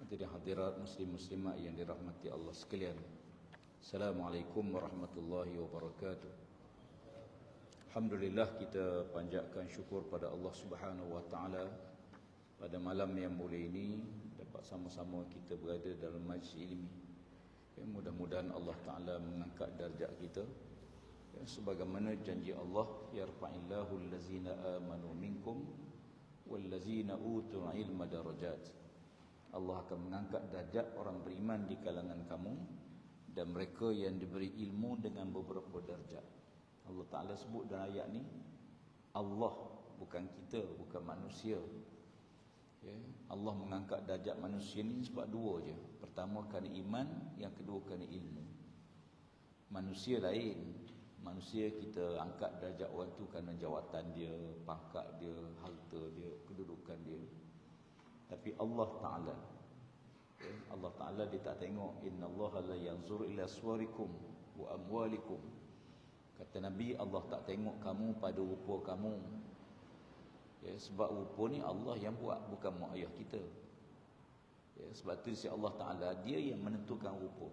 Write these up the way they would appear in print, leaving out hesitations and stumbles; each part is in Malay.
Hadirin hadirat muslim-muslimat yang dirahmati Allah sekalian. Assalamualaikum warahmatullahi wabarakatuh. Alhamdulillah, kita panjatkan syukur pada Allah Subhanahu wa taala pada malam yang mulia ini dapat sama-sama kita berada dalam majlis ilmi. Ya, mudah-mudahan Allah taala mengangkat darjat kita. Ya, sebagaimana janji Allah, yarfa'illahu allazina amanu minkum wallazina utul ilma darajat. Allah akan mengangkat darjat orang beriman di kalangan kamu dan mereka yang diberi ilmu dengan beberapa darjat. Allah Ta'ala sebut dalam ayat ni, Allah, bukan kita, bukan manusia. Ya, Allah mengangkat darjat manusia ni sebab dua je. Pertama kerana iman, yang kedua kerana ilmu. Manusia lain. Manusia kita angkat darjat orang tu kerana jawatan dia, pangkat dia, harta dia, kedudukan dia. Tapi Allah Ta'ala, Allah Ta'ala dia tak tengok. Innallaha la yanzur ila suwarikum wa amwalikum. Kata Nabi, Allah tak tengok kamu pada rupa kamu. Ya, sebab rupa ni Allah yang buat, bukan mak ayah kita. Ya, sebab tu si Allah Ta'ala, dia yang menentukan rupa.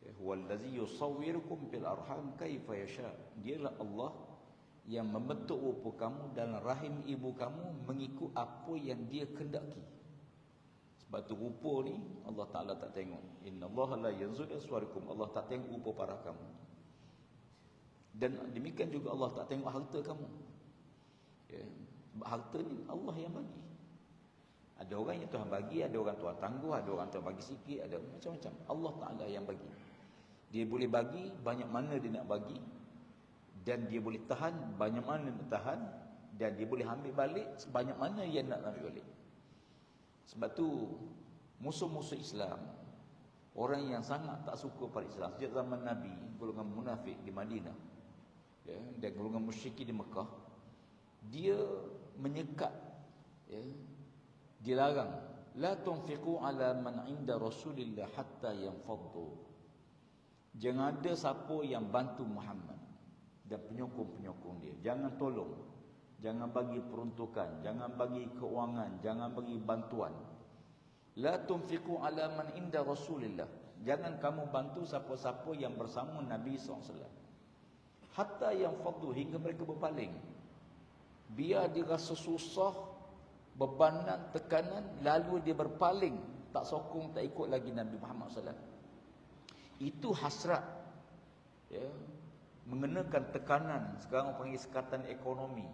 Ya, huwallazi yusawwirukum fil arham kaifa yasha. Dialah Allah yang membentuk rupa kamu dalam rahim ibu kamu mengikut apa yang dia kehendaki. Sebab tu rupa ni Allah Ta'ala tak tengok. Innallaha la yanzur ila suwarikum. Allah tak tengok rupa parah kamu. Dan demikian juga Allah tak tengok harta kamu. Ya, sebab harta ni Allah yang bagi. Ada orang yang Tuhan bagi, ada orang Tuhan tangguh, ada orang Tuhan bagi sikit, ada macam-macam. Allah Ta'ala yang bagi. Dia boleh bagi banyak mana dia nak bagi, dan dia boleh tahan banyak mana nak tahan, dan dia boleh ambil balik sebanyak mana yang nak ambil balik. Sebab tu musuh-musuh Islam, orang yang sangat tak suka pada Islam sejak zaman Nabi, golongan munafik di Madinah, ya, dan golongan musyrikin di Mekah, dia menyekat, ya, dia larang, la tunfiqu ala man inda Rasulillah hatta yanfaddu. Jangan ada siapa yang bantu Muhammad dan penyokong-penyokong dia. Jangan tolong, jangan bagi peruntukan, jangan bagi keuangan, jangan bagi bantuan. La tunfiqu ala man inda Rasulillah. Jangan kamu bantu siapa-siapa yang bersama Nabi SAW. Hatta yang faddu, hingga mereka berpaling. Biar dia rasa susah, bebanan, tekanan, lalu dia berpaling, tak sokong, tak ikut lagi Nabi Muhammad SAW. Itu hasrat, ya, mengenakan tekanan. Sekarang orang panggil sekatan ekonomi,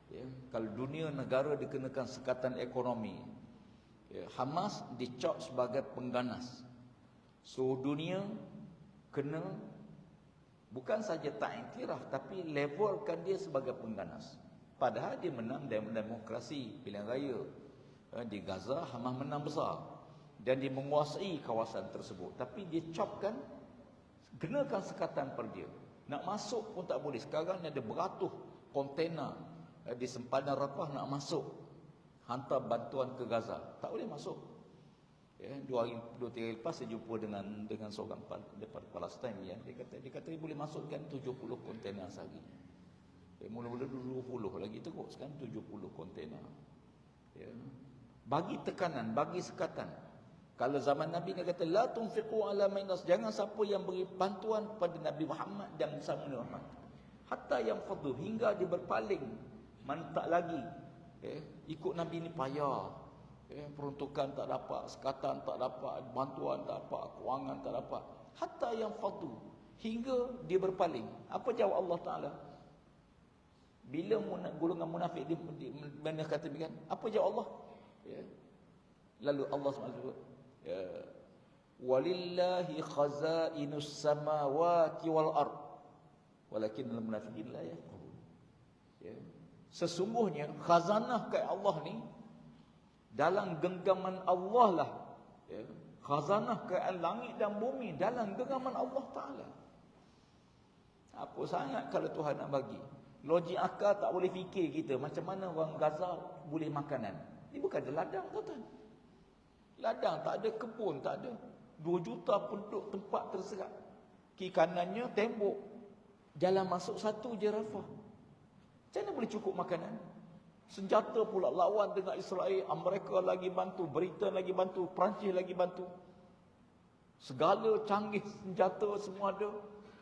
ya. Kalau dunia negara dikenakan sekatan ekonomi, ya, Hamas dicap sebagai pengganas. Seluruh dunia kena bukan saja tak iktiraf, tapi levelkan dia sebagai pengganas. Padahal dia menang demokrasi pilihan raya. Di Gaza Hamas menang besar dan dia menguasai kawasan tersebut, tapi dia capkan, kenakan sekatan per dia. Nak masuk pun tak boleh. Sekarang ada beratus kontena di sempadan Rafah nak masuk, hantar bantuan ke Gaza, tak boleh masuk. Ya, 2-3 hari lepas saya jumpa dengan seorang daripada Palestin, ya, dia kata dia boleh masukkan 70 kontena sehari. Ya, mula-mula 20 lagi teruk, sekarang 70 kontena. Ya. Bagi tekanan, bagi sekatan. Kalau zaman Nabi dia kata la tunfiqu ala mainas, jangan siapa yang beri bantuan pada Nabi Muhammad dan bersama Nabi Muhammad. Hatta yang fadhu, hingga dia berpaling, mana tak lagi, ya, ikut Nabi ni payah. Ya, peruntukan tak dapat, sekatan tak dapat, bantuan tak dapat, kewangan tak dapat. Hatta yang fadhu, hingga dia berpaling. Apa jawab Allah Ta'ala? Bila golongan munafik dia kata demikian, apa jawab Allah? Ya. Lalu Allah SWT, ya, walillahi khazainus samawati wal ard walakinnal munafiqin la yafqahun. Ya, sesungguhnya khazanah ke Allah ni dalam genggaman Allah lah. Ya, khazanah ke langit dan bumi dalam genggaman Allah Ta'ala. Apa sangat kalau Tuhan nak bagi? Logik akal tak boleh fikir kita macam mana orang Gaza boleh makanan. Ini bukan ada ladang, tuan-tuan. Ladang tak ada, kebun tak ada. 2 juta penduduk tempat terserak. Kiri kanannya tembok. Jalan masuk satu je Rafah. Macam mana boleh cukup makanan? Senjata pula lawan dengan Israel. Amerika lagi bantu, Britain lagi bantu, Perancis lagi bantu. Segala canggih senjata semua ada.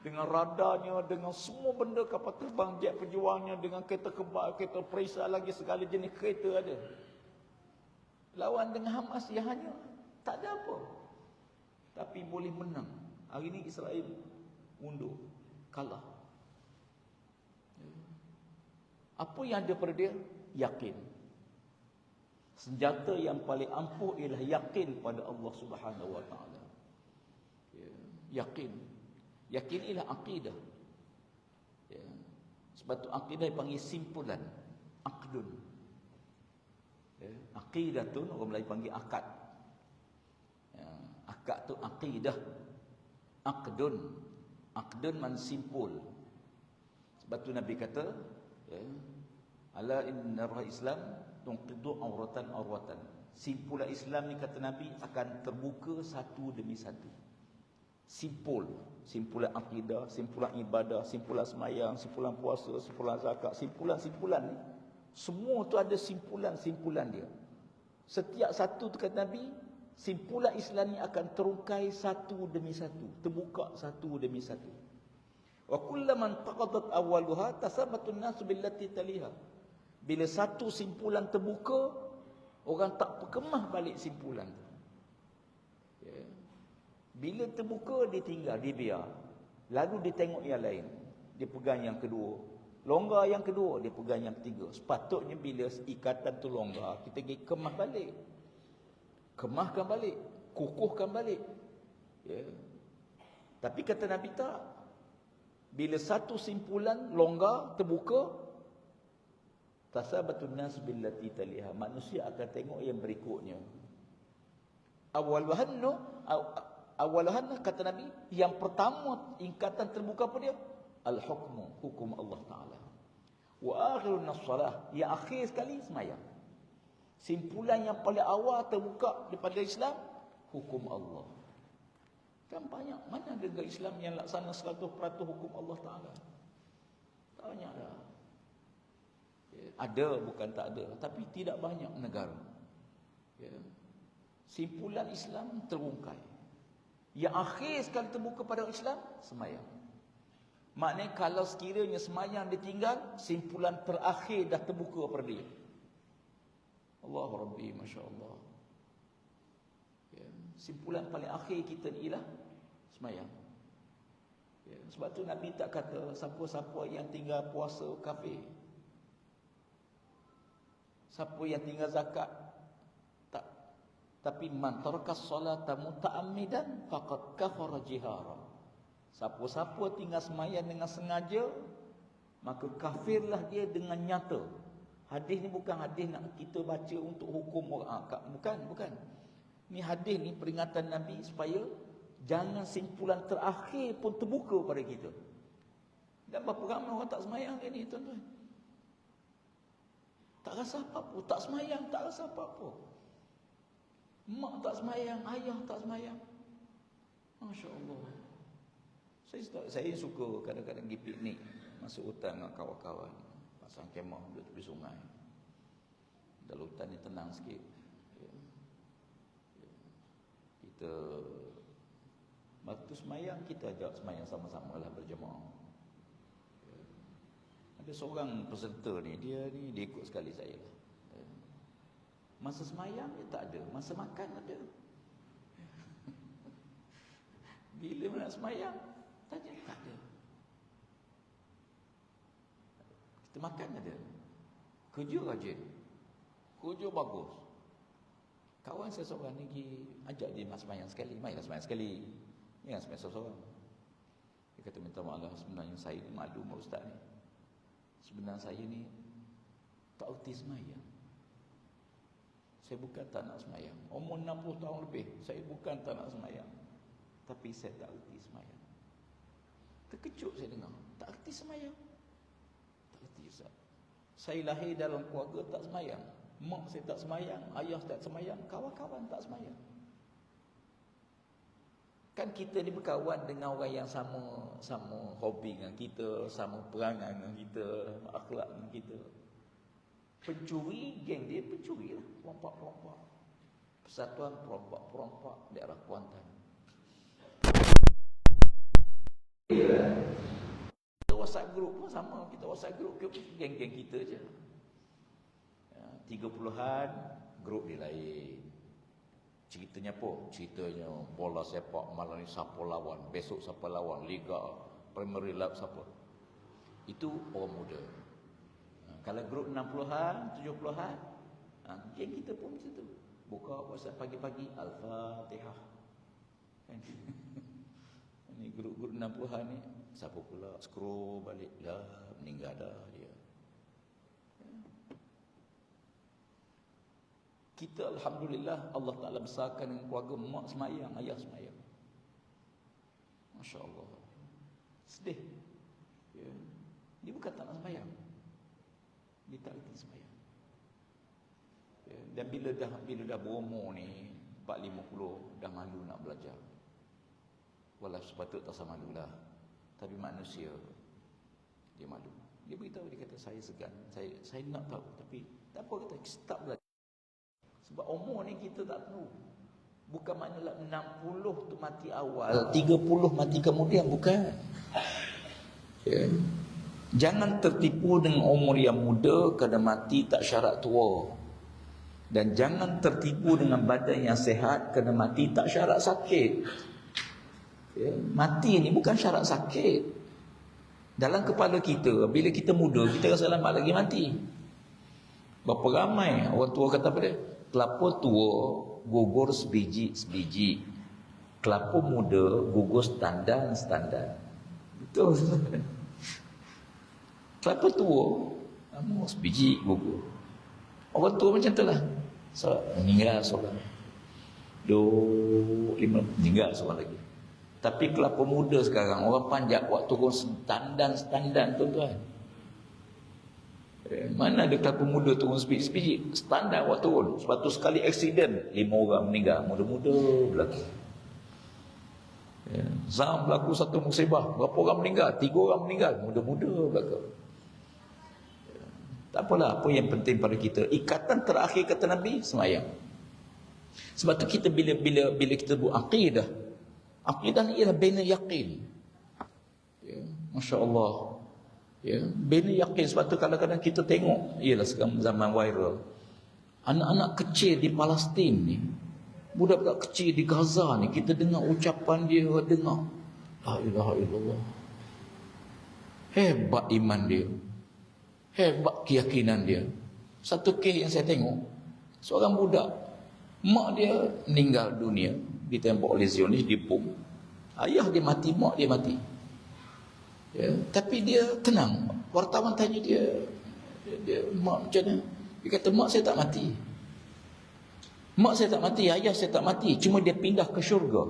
Dengan radarnya, dengan semua benda, kapal terbang, jet pejuangnya, dengan kereta kebal, kereta perisa lagi, segala jenis kereta ada. Lawan dengan Hamas, ya hanya tak ada apa. Tapi boleh menang. Hari ini Israel mundur, kalah. Apa yang ada pada dia? Yakin. Senjata yang paling ampuh ialah yakin pada Allah Subhanahu Wa Taala. Yakin. Yakin ialah akidah. Sebab tu akidah dipanggil simpulan, aqdun. Aqidatun orang Melayu panggil akad. Akad tu aqidah. Aqdun. Aqdun man simpul. Sebab tu Nabi kata, ala inna Islam tunqidu awratan. Simpulan Islam ni kata Nabi akan terbuka satu demi satu. Simpulan akidah, simpulan ibadah, simpulan semayang, simpulan puasa, simpulan zakat, simpulan ni semua tu ada simpulan dia. Setiap satu tu kata Nabi, simpulan Islam ni akan terungkai satu demi satu, terbuka satu demi satu. Wa kullaman taqadat awwaluha tasabatun nasu billati taliha. Bila satu simpulan terbuka, orang tak perkemah balik simpulan tu. Bila terbuka, dia tinggal, dia biar. Lalu dia tengok yang lain. Dia pegang yang kedua. Longgar yang kedua, dia pegang yang ketiga. Sepatutnya bila ikatan tu longgar, kita pergi kemah balik. Kemahkan balik. Kukuhkan balik. Tapi kata Nabi tak. Bila satu simpulan longgar, terbuka, tasabatun nas billati taliha. Manusia akan tengok yang berikutnya. Awalahan kata Nabi, yang pertama ikatan terbuka apa dia? Al-hukmu, hukum Allah Ta'ala. Wa akhirun as-salah, yang akhir sekali semayang. Simpulan yang paling awal terbuka daripada Islam, hukum Allah. Kan banyak, mana ada negara Islam yang laksana 100% hukum Allah Ta'ala? Tak banyak dah. Ada, bukan tak ada, tapi tidak banyak negara. Simpulan Islam terungkai. Yang akhir sekali terbuka pada Islam, semayang. Maknanya kalau sekiranya semayang ditinggal, simpulan terakhir dah terbuka pada dia. Allahu Rabbi, Masya Allah. Simpulan paling akhir kita ni ialah semayang. Sebab tu Nabi tak kata siapa-siapa yang tinggal puasa kafir. Siapa yang tinggal zakat, tapi man tarakas salata muta'ammidan faqad kafara jihara. Siapa-siapa tinggal sembahyang dengan sengaja, maka kafirlah dia dengan nyata. Hadis ni bukan hadis nak kita baca untuk hukum orang. Bukan. Ni hadis ni peringatan Nabi supaya jangan simpulan terakhir pun terbuka pada kita. Dan berapa ramai orang tak sembahyang ni, tuan-tuan. Tak rasa apa-apa, tak sembahyang, tak rasa apa-apa. Mak tak semayang, ayah tak semayang. Masya Allah. Saya suka kadang-kadang pergi piknik, masuk hutan dengan kawan-kawan, pasang kemah duduk tepi sungai. Dalam hutan ni tenang sikit. Kita waktu semayang, kita ajak semayang sama-sama lah, berjemaah. Ada seorang peserta ni, dia ikut sekali saya lah. Masa semayang dia tak ada, masa makan ada. Bila nak semayang, tanya tak ada. Kita makan ada. Kerja rajin. Kerja bagus. Kawan saya seorang ni pergi ajak dia nak semayang sekali. Mainlah semayang sekali. Jangan semayang seorang. Dia kata, minta maaf, sebenarnya saya ni malu sama ustaz ni. Sebenarnya saya ni tak erti semayang. Saya bukan tak nak semayang. Umur 60 tahun lebih, saya bukan tak nak semayang. Tapi saya tak erti semayang. Terkejut saya dengar, tak erti semayang. Tak erti Ustaz. Saya lahir dalam keluarga tak semayang. Mak saya tak semayang, ayah tak semayang, kawan-kawan tak semayang. Kan kita ni berkawan dengan orang yang sama hobi dengan kita, sama perangai dengan kita, akhlak dengan kita. Pencuri, geng dia pencuri lah, perompak-perompak. Persatuan perompak-perompak daerah Kuantan. Kita WhatsApp group pun sama, kita WhatsApp group geng-geng kita je. 30-an grup dia lain. Ceritanya apa? Ceritanya bola sepak malam ni siapa lawan, besok siapa lawan, Liga Premier League siapa. Itu orang muda. Kalau grup 60-an, 70-an, geng kita pun macam tu. Buka WhatsApp pagi-pagi, Al-Fatihah. Kan? Ini grup-grup 60-an ni, siapa pula scroll balik, dah meninggal dah dia. Kita alhamdulillah Allah Taala besarkan dengan keluarga mak semayang, ayah semayang. Masya-Allah. Sedih. Ya. Dia bukan tak nak semayang. Dia tak reti semayang. Ya. Dan bila dah berumur ni 4-50 dah malu nak belajar. Walau sepatut tak sama malulah. Tapi manusia dia malu. Dia beritahu, dia kata saya segan. Saya nak tahu tapi tak apa, kata start belajar. Sebab umur ni kita tak tahu. Bukan maknanya 60 tu mati awal, 30 mati kemudian, bukan. Ya. Jangan tertipu dengan umur yang muda kerana mati tak syarat tua. Dan jangan tertipu dengan badan yang sihat kerana mati tak syarat sakit. Ya. Mati ni bukan syarat sakit. Dalam kepala kita, bila kita muda, kita rasa lambat lagi mati. Berapa ramai orang tua kata apa dia? Kelapa tua gugur sebiji-sebiji. Kelapa muda gugur standar-standar. Betul. Kelapa tua sebiji gugur. Orang tua macam tu lah. Meninggal seorang. 5 meninggal seorang lagi. Tapi kelapa muda sekarang orang panjat buat turun standar-standar, tuan-tuan. Mana ada kelapa muda turun sebiji-sebiji, standar buat turun. Sebab tu sekali aksiden 5 orang meninggal, muda-muda berlaku. Zam berlaku satu musibah, berapa orang meninggal? 3 orang meninggal, muda-muda berlaku. Tak apalah, apa yang penting pada kita, ikatan terakhir kata Nabi, semayang. Sebab tu kita bila kita buat akidah ni ialah bina yakin. Ya, masya-Allah. Ya, bina yakin. Sebab tu kadang-kadang kita tengok, ialah sekarang zaman viral, anak-anak kecil di Palestin ni, budak-budak kecil di Gaza ni, kita dengar ucapan dia, dengar la ilaha illallah. Hebat iman dia, hebat keyakinan dia. Satu kes yang saya tengok, seorang budak, mak dia meninggal dunia, ditembak oleh Zionis, dibom. Ayah dia mati, mak dia mati. Ya, tapi dia tenang. Wartawan tanya dia mak macam mana? Dia kata, mak saya tak mati. Mak saya tak mati, ayah saya tak mati. Cuma dia pindah ke syurga.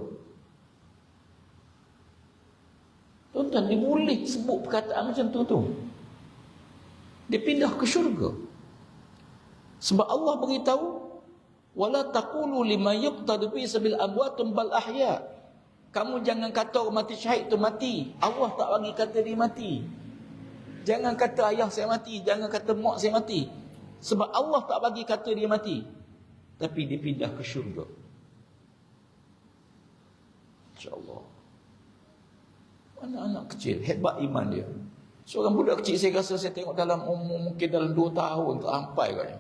Tuan-tuan, dia boleh sebut perkataan macam tu. Dia pindah ke syurga. Sebab Allah beritahu, wala taqulu liman yuqtadu fi sabil amwatun bal ahya. Kamu jangan kata orang mati syahid tu mati. Allah tak bagi kata dia mati. Jangan kata ayah saya mati, jangan kata mak saya mati. Sebab Allah tak bagi kata dia mati. Tapi dia pindah ke syurga. Insya-Allah. Anak-anak kecil, hebat iman dia. Seorang budak kecil saya rasa saya tengok dalam umur mungkin dalam 2 tahun tak sampai katnya.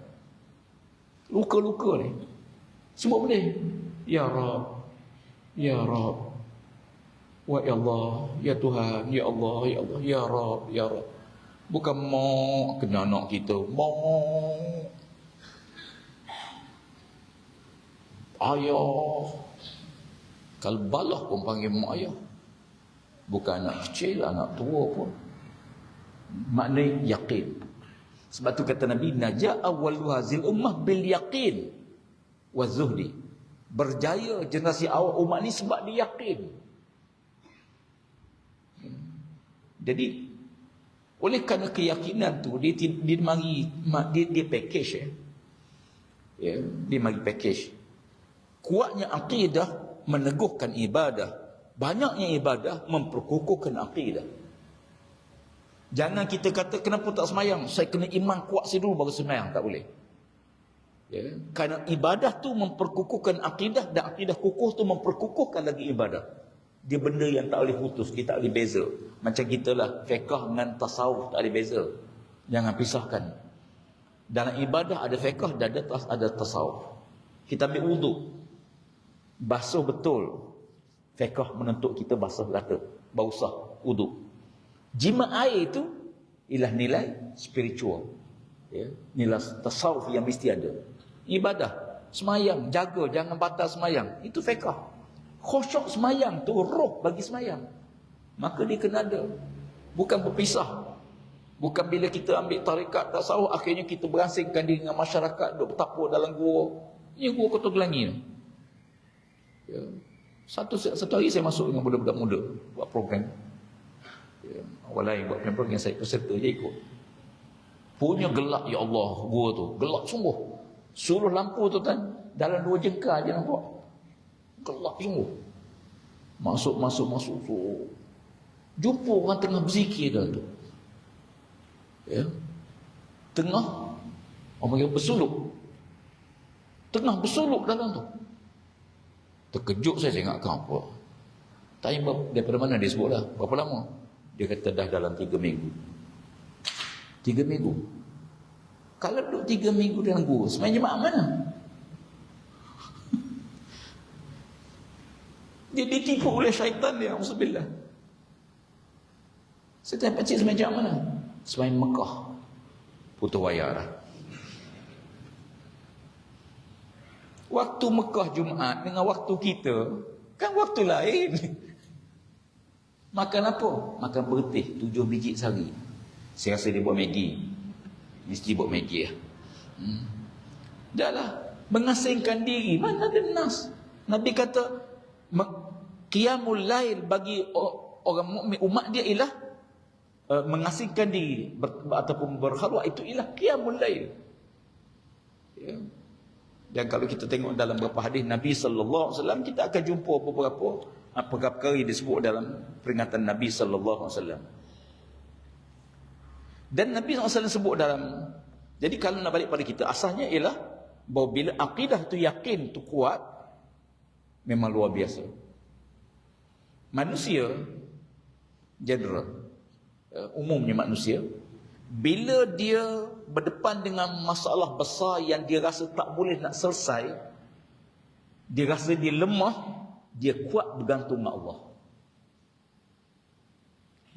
Luka-luka ni. Semua boleh. Ya Rab. Ya Rab. Wa ya Allah, ya Tuhan, ya Allah, ya Allah, ya Rab, ya Rab. Bukan mak kena anak kita. Mak. Ayah. Kalau balah pun panggil mak ayah. Bukan anak kecil, anak tua pun. Maknanya yakin. Sebab tu kata Nabi, najaa awwalu hazil ummah bil yaqin wa zuhdi. Berjaya generasi awal umat ni sebab dia yakin. Jadi oleh kerana keyakinan tu dia package ya, dia bagi package. Kuatnya akidah meneguhkan ibadah, banyaknya ibadah memperkukuhkan akidah. Jangan kita kata kenapa tak semayang? Saya kena iman kuat saya dulu baru semayang. Tak boleh. Ya. Kerana ibadah tu memperkukuhkan akidah, dan akidah kukuh tu memperkukuhkan lagi ibadah. Dia benda yang tak boleh putus, dia tak boleh beza. Macam kita lah, fiqh dengan tasawuf tak boleh beza. Jangan pisahkan. Dalam ibadah ada fiqh dan ada tasawuf. Kita ambil wuduk, basuh betul. Fiqh menuntut kita basuh rata, bausah wuduk. Jima air itu ialah nilai spiritual. Ya, nilai tasawuf yang mesti ada. Ibadah, semayang, jaga jangan batal semayang, itu fiqh. Khusyuk semayang tu roh bagi semayang, maka dia kena ada, bukan berpisah. Bukan bila kita ambil tarikat tasawuf akhirnya kita berasingkan diri dengan masyarakat, duk bertapur dalam gua. Ini gua Kota Gelangi. Ya. Satu hari saya masuk dengan budak-budak muda buat program. Ya. Awal lain buat program yang saya peserta je ikut. Punya gelap, ya Allah, gua tu gelap sungguh. Suruh lampu tu kan dalam 2 jengkal je nampak. Gelap sungguh. Masuk. Jumpa orang tengah berzikir dalam tu. Ya. Tengah orang panggil bersuluk. Tengah bersuluk dalam tu. Terkejut saya ingat kau apa. Tanya daripada mana dia sebut lah. Berapa lama? Dia kata dah dalam 3 minggu. 3 minggu. Kalau duduk 3 minggu dalam gua, semain jemaah mana? Dia ditipu oleh syaitan dia, auzubillah. Saya tanya pakcik semain jemaah mana? Semain Mekah. Putus wayar lah. Waktu Mekah Jumaat dengan waktu kita kan waktu lain. Makan apa? Makan bertih 7 biji sehari. Saya rasa dia buat Maggi. Mesti buat Maggi lah. Dah lah. Mengasingkan diri. Mana ada nas? Nabi kata qiyamul lail bagi orang mukmin umat dia ialah mengasingkan diri ataupun berkhalwat, itu ialah qiyamul lail. Ya. Dan kalau kita tengok dalam beberapa hadis Nabi sallallahu alaihi wasallam, kita akan jumpa beberapa perkara disebut dalam peringatan Nabi sallallahu alaihi wasallam. Dan Nabi SAW sebut dalam, jadi kalau nak balik pada kita, asalnya ialah bahawa bila akidah tu yakin tu kuat, memang luar biasa. Manusia general, umumnya manusia, bila dia berdepan dengan masalah besar yang dia rasa tak boleh nak selesai, dia rasa dia lemah, dia kuat bergantung dengan Allah.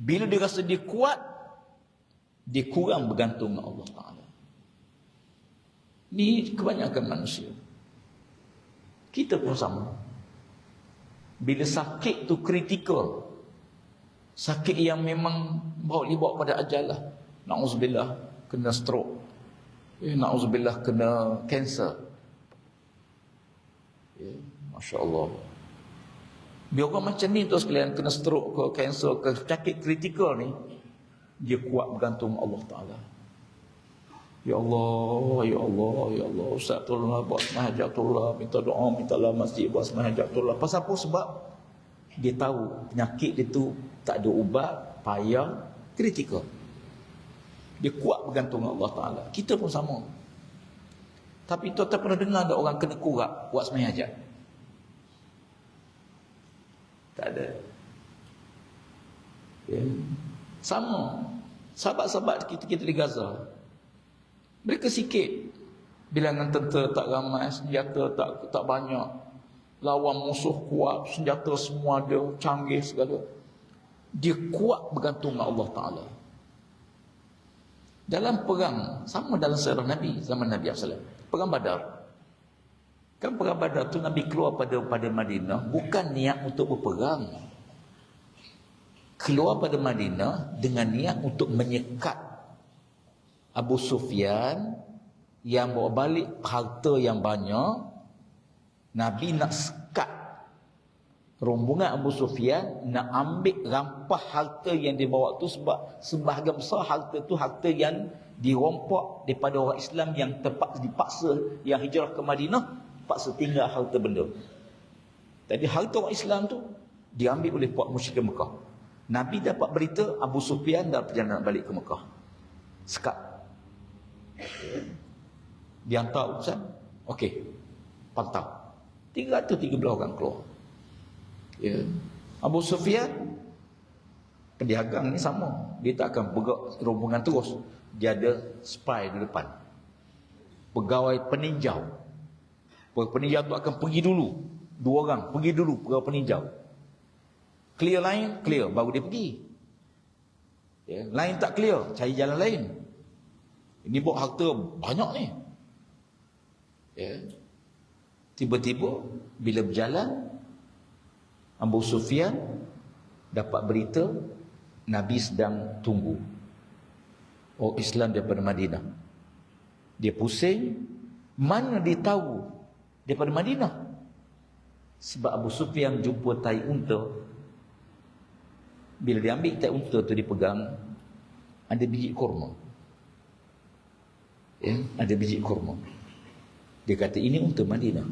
Bila dia rasa dia kuat, dia kurang bergantung dengan Allah Ta'ala. Ini kebanyakan manusia. Kita pun sama. Bila sakit tu kritikal, sakit yang memang bawa pada ajal lah. Na'udzubillah kena stroke, na'udzubillah kena kanser. Masya Allah. Biar orang macam ni tu sekalian, kena stroke ke kanser ke sakit kritikal ni, dia kuat bergantung Allah Ta'ala. Ya Allah, ya Allah, ya Allah, Ustaz tolonglah buat semahajatullah, minta doa, mintalah masjid buat semahajatullah. Pasal apa? Sebab dia tahu penyakit dia tu tak ada ubat, payah, kritikal. Dia kuat bergantung Allah Ta'ala. Kita pun sama. Tapi tuan-tuan pernah dengar ada orang kena kurap buat semahajat? Tak ada. Ya. Sama. Sahabat-sahabat kita di Gaza, mereka sikit, bilangan tentera tak ramai, senjata tak banyak, lawan musuh kuat, senjata semua ada, canggih segala. Dia kuat bergantung dengan Allah Ta'ala. Dalam perang, sama dalam sejarah Nabi, zaman Nabi SAW, perang Badar. Kan perang Badar tu Nabi keluar pada Madinah bukan niat untuk berperang. Keluar pada Madinah dengan niat untuk menyekat Abu Sufyan yang bawa balik harta yang banyak. Nabi nak sekat rombongan Abu Sufyan, nak ambil rampah harta yang dibawa tu, sebab sebahagian besar harta tu harta yang dirompak daripada orang Islam yang dipaksa, yang hijrah ke Madinah, paksa tinggal harta benda. Jadi harta orang Islam tu diambil oleh puak musyrik Mekah. Nabi dapat berita Abu Sufyan dah perjalanan balik ke Mekah. Sekat. Dia hantar utusan. Okey. Pantau. 313 orang keluar. Ya. Abu Sufyan pendagang ni sama. Dia tak akan bergerak rombongan terus. Dia ada spy di depan. Pegawai peninjau. Pegawai peninjau tu akan pergi dulu. 2 orang pergi dulu pegawai peninjau. Clear line, clear, baru dia pergi. Ya, line tak clear, cari jalan lain. Ini bawa harta banyak ni. Ya. Tiba-tiba bila berjalan, Abu Sufyan dapat berita Nabi sedang tunggu orang Islam daripada Madinah. Dia pusing, mana dia tahu daripada Madinah? Sebab Abu Sufyan jumpa tai unta. Bila dia ambil tai unta tu dipegang, ada biji kurma. Ya, ada biji kurma. Dia kata ini unta Madinah.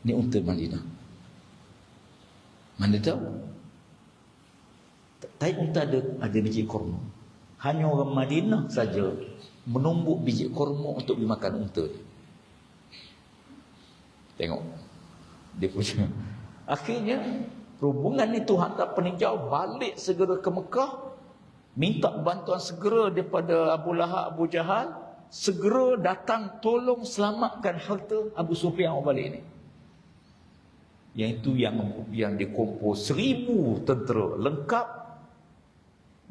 Ini unta Madinah. Mana tahu? Tai unta ada biji kurma. Hanya orang Madinah saja menumbuk biji kurma untuk dimakan unta. Tengok. Dia punya. Akhirnya rombongan itu hantar peninjau balik segera ke Mekah, minta bantuan segera daripada Abu Lahab, Abu Jahal, segera datang tolong selamatkan harta Abu Sufyan balik ni. Yang itu yang dikumpul 1000 tentera lengkap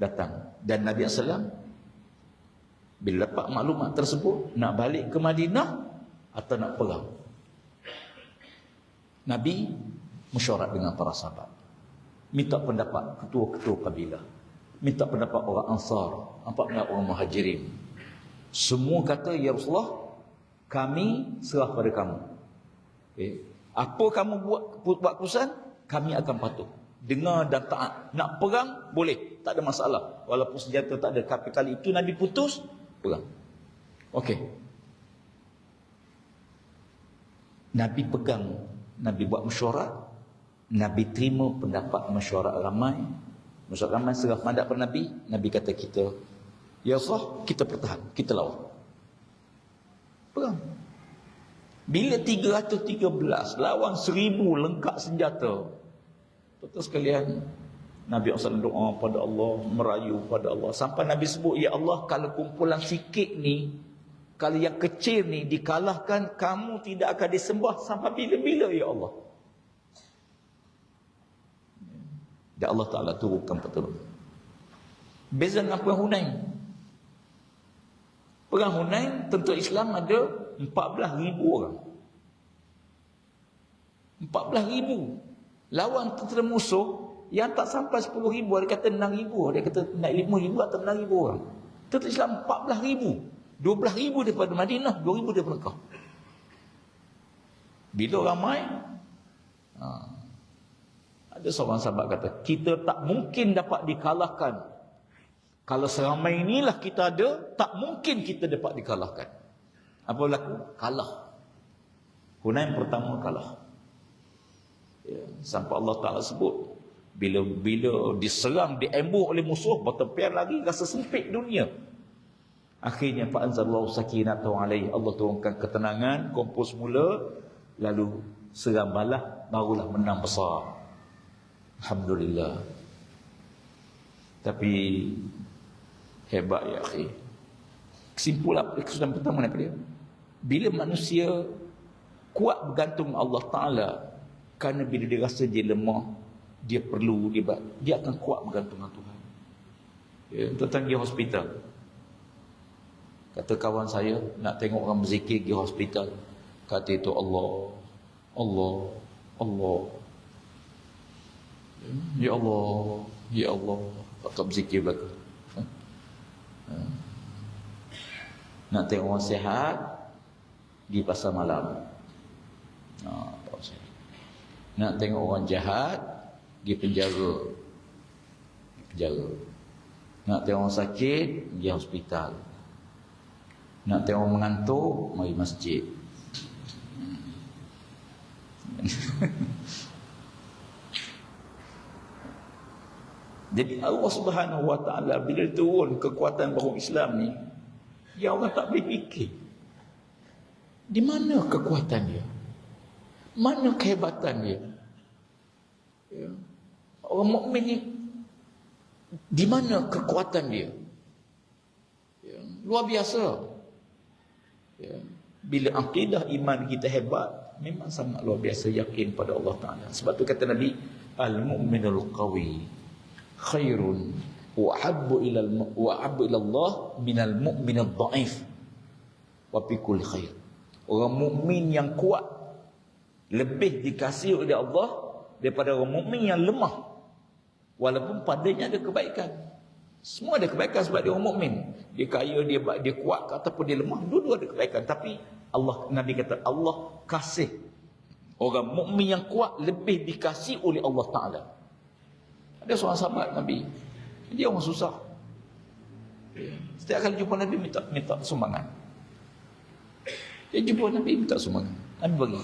datang. Dan Nabi SAW bila dapat maklumat tersebut, nak balik ke Madinah atau nak perang, Nabi mesyuarat dengan para sahabat, minta pendapat ketua-ketua kabilah, minta pendapat orang Ansar, pendapat orang Muhajirin. Semua kata, ya Rasulullah, kami serah pada kamu. Apa kamu buat keputusan, kami akan patuh. Dengar dan taat. Nak perang, boleh, tak ada masalah. Walaupun senjata tak ada. Tapi kali itu Nabi putus, perang. Okey. Nabi pegang, Nabi buat mesyuarat, Nabi terima pendapat mesyuarat ramai. Mesyuarat ramai serah mandat pada Nabi. Nabi kata kita, ya Allah, kita bertahan, kita lawan. Perang. Bila 313 lawan 1000 lengkap senjata, tuan-tuan sekalian, Nabi SAW doa pada Allah, merayu pada Allah. Sampai Nabi sebut, ya Allah, kalau kumpulan sikit ni, kalau yang kecil ni dikalahkan, kamu tidak akan disembah sampai bila-bila, ya Allah. Dan Allah Ta'ala turunkan pertolongan. Beza dengan perang Hunain. Perang Hunain, tentera Islam ada 14,000 orang. 14,000. Lawan tentera musuh yang tak sampai 10,000, dia kata 6,000, dia kata naik 5,000 atau 6,000 orang. Tentera Islam 14,000. 12,000 daripada Madinah, 2,000 daripada Mekah. Bila ramai, ada seorang sahabat kata, kita tak mungkin dapat dikalahkan. Kalau seramai inilah kita ada, tak mungkin kita dapat dikalahkan. Apa berlaku? Kalah. Hunain pertama kalah. Ya, sampai Allah Ta'ala sebut, bila diserang, diambuh oleh musuh, bertempian lagi, rasa sempit dunia. Akhirnya fa'anzalallahu sakinatahu alaihi, Allah turunkan ketenangan, kumpul semula, lalu serang balah, barulah menang besar. Alhamdulillah. Tapi hebat ya akhi. Kesimpulan kesudahan pertama apa dia? Bila manusia kuat bergantung Allah Ta'ala, kerana bila dia rasa dia lemah, dia perlu, dia akan kuat bergantung dengan Tuhan. Ya, tuan-tuan pergi hospital. Kata kawan saya, nak tengok orang berzikir pergi hospital. Kata itu Allah, Allah, Allah. Ya Allah, Ya Allah. Tak berzikir belakang. Nak tengok orang sihat, pergi pasar malam. Nak tengok orang jahat, pergi penjara. Nak tengok orang sakit, pergi hospital. Nak tengok orang mengantuk, mari masjid. Jadi Allah Subhanahu Wa Taala bila turun kekuatan baru Islam ni, dia orang tak boleh fikir. Di mana kekuatan dia? Mana kehebatan dia? Ya. Orang mukmin ni di mana kekuatan dia? Ya. Luar biasa. Ya. Bila akidah iman kita hebat, memang sangat luar biasa yakin pada Allah Ta'ala. Sebab tu kata Nabi, al-mu'minul qawi khairun wa habbu ila Allah minal mu'minul dha'if wa fi kulli khair. Orang mukmin yang kuat lebih dikasihi oleh Allah daripada orang mukmin yang lemah. Walaupun padanya ada kebaikan. Semua ada kebaikan sebab dia orang mukmin. Dia kaya, dia kuat ataupun dia lemah, dua-dua ada kebaikan. Tapi Allah, Nabi kata Allah kasih orang mukmin yang kuat lebih dikasihi oleh Allah Ta'ala. Ada seorang sahabat Nabi, dia orang susah. Setiap kali jumpa Nabi minta sumbangan. Dia jumpa Nabi minta sumbangan, Nabi bagi.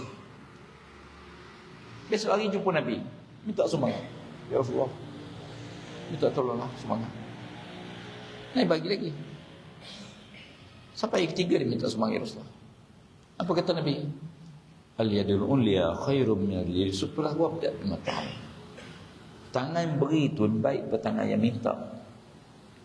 Besok hari jumpa Nabi minta sumbangan, ya Rasulullah, minta tolonglah sumbangan. Nabi bagi lagi. Sampai yang ketiga dia minta sumbangan, ya Rasulullah. Apa kata Nabi? Al-yadul ulya khairum min al-yad sufla wa abda bima-ta'am. Tangan yang beri itu baik pada tangan yang minta.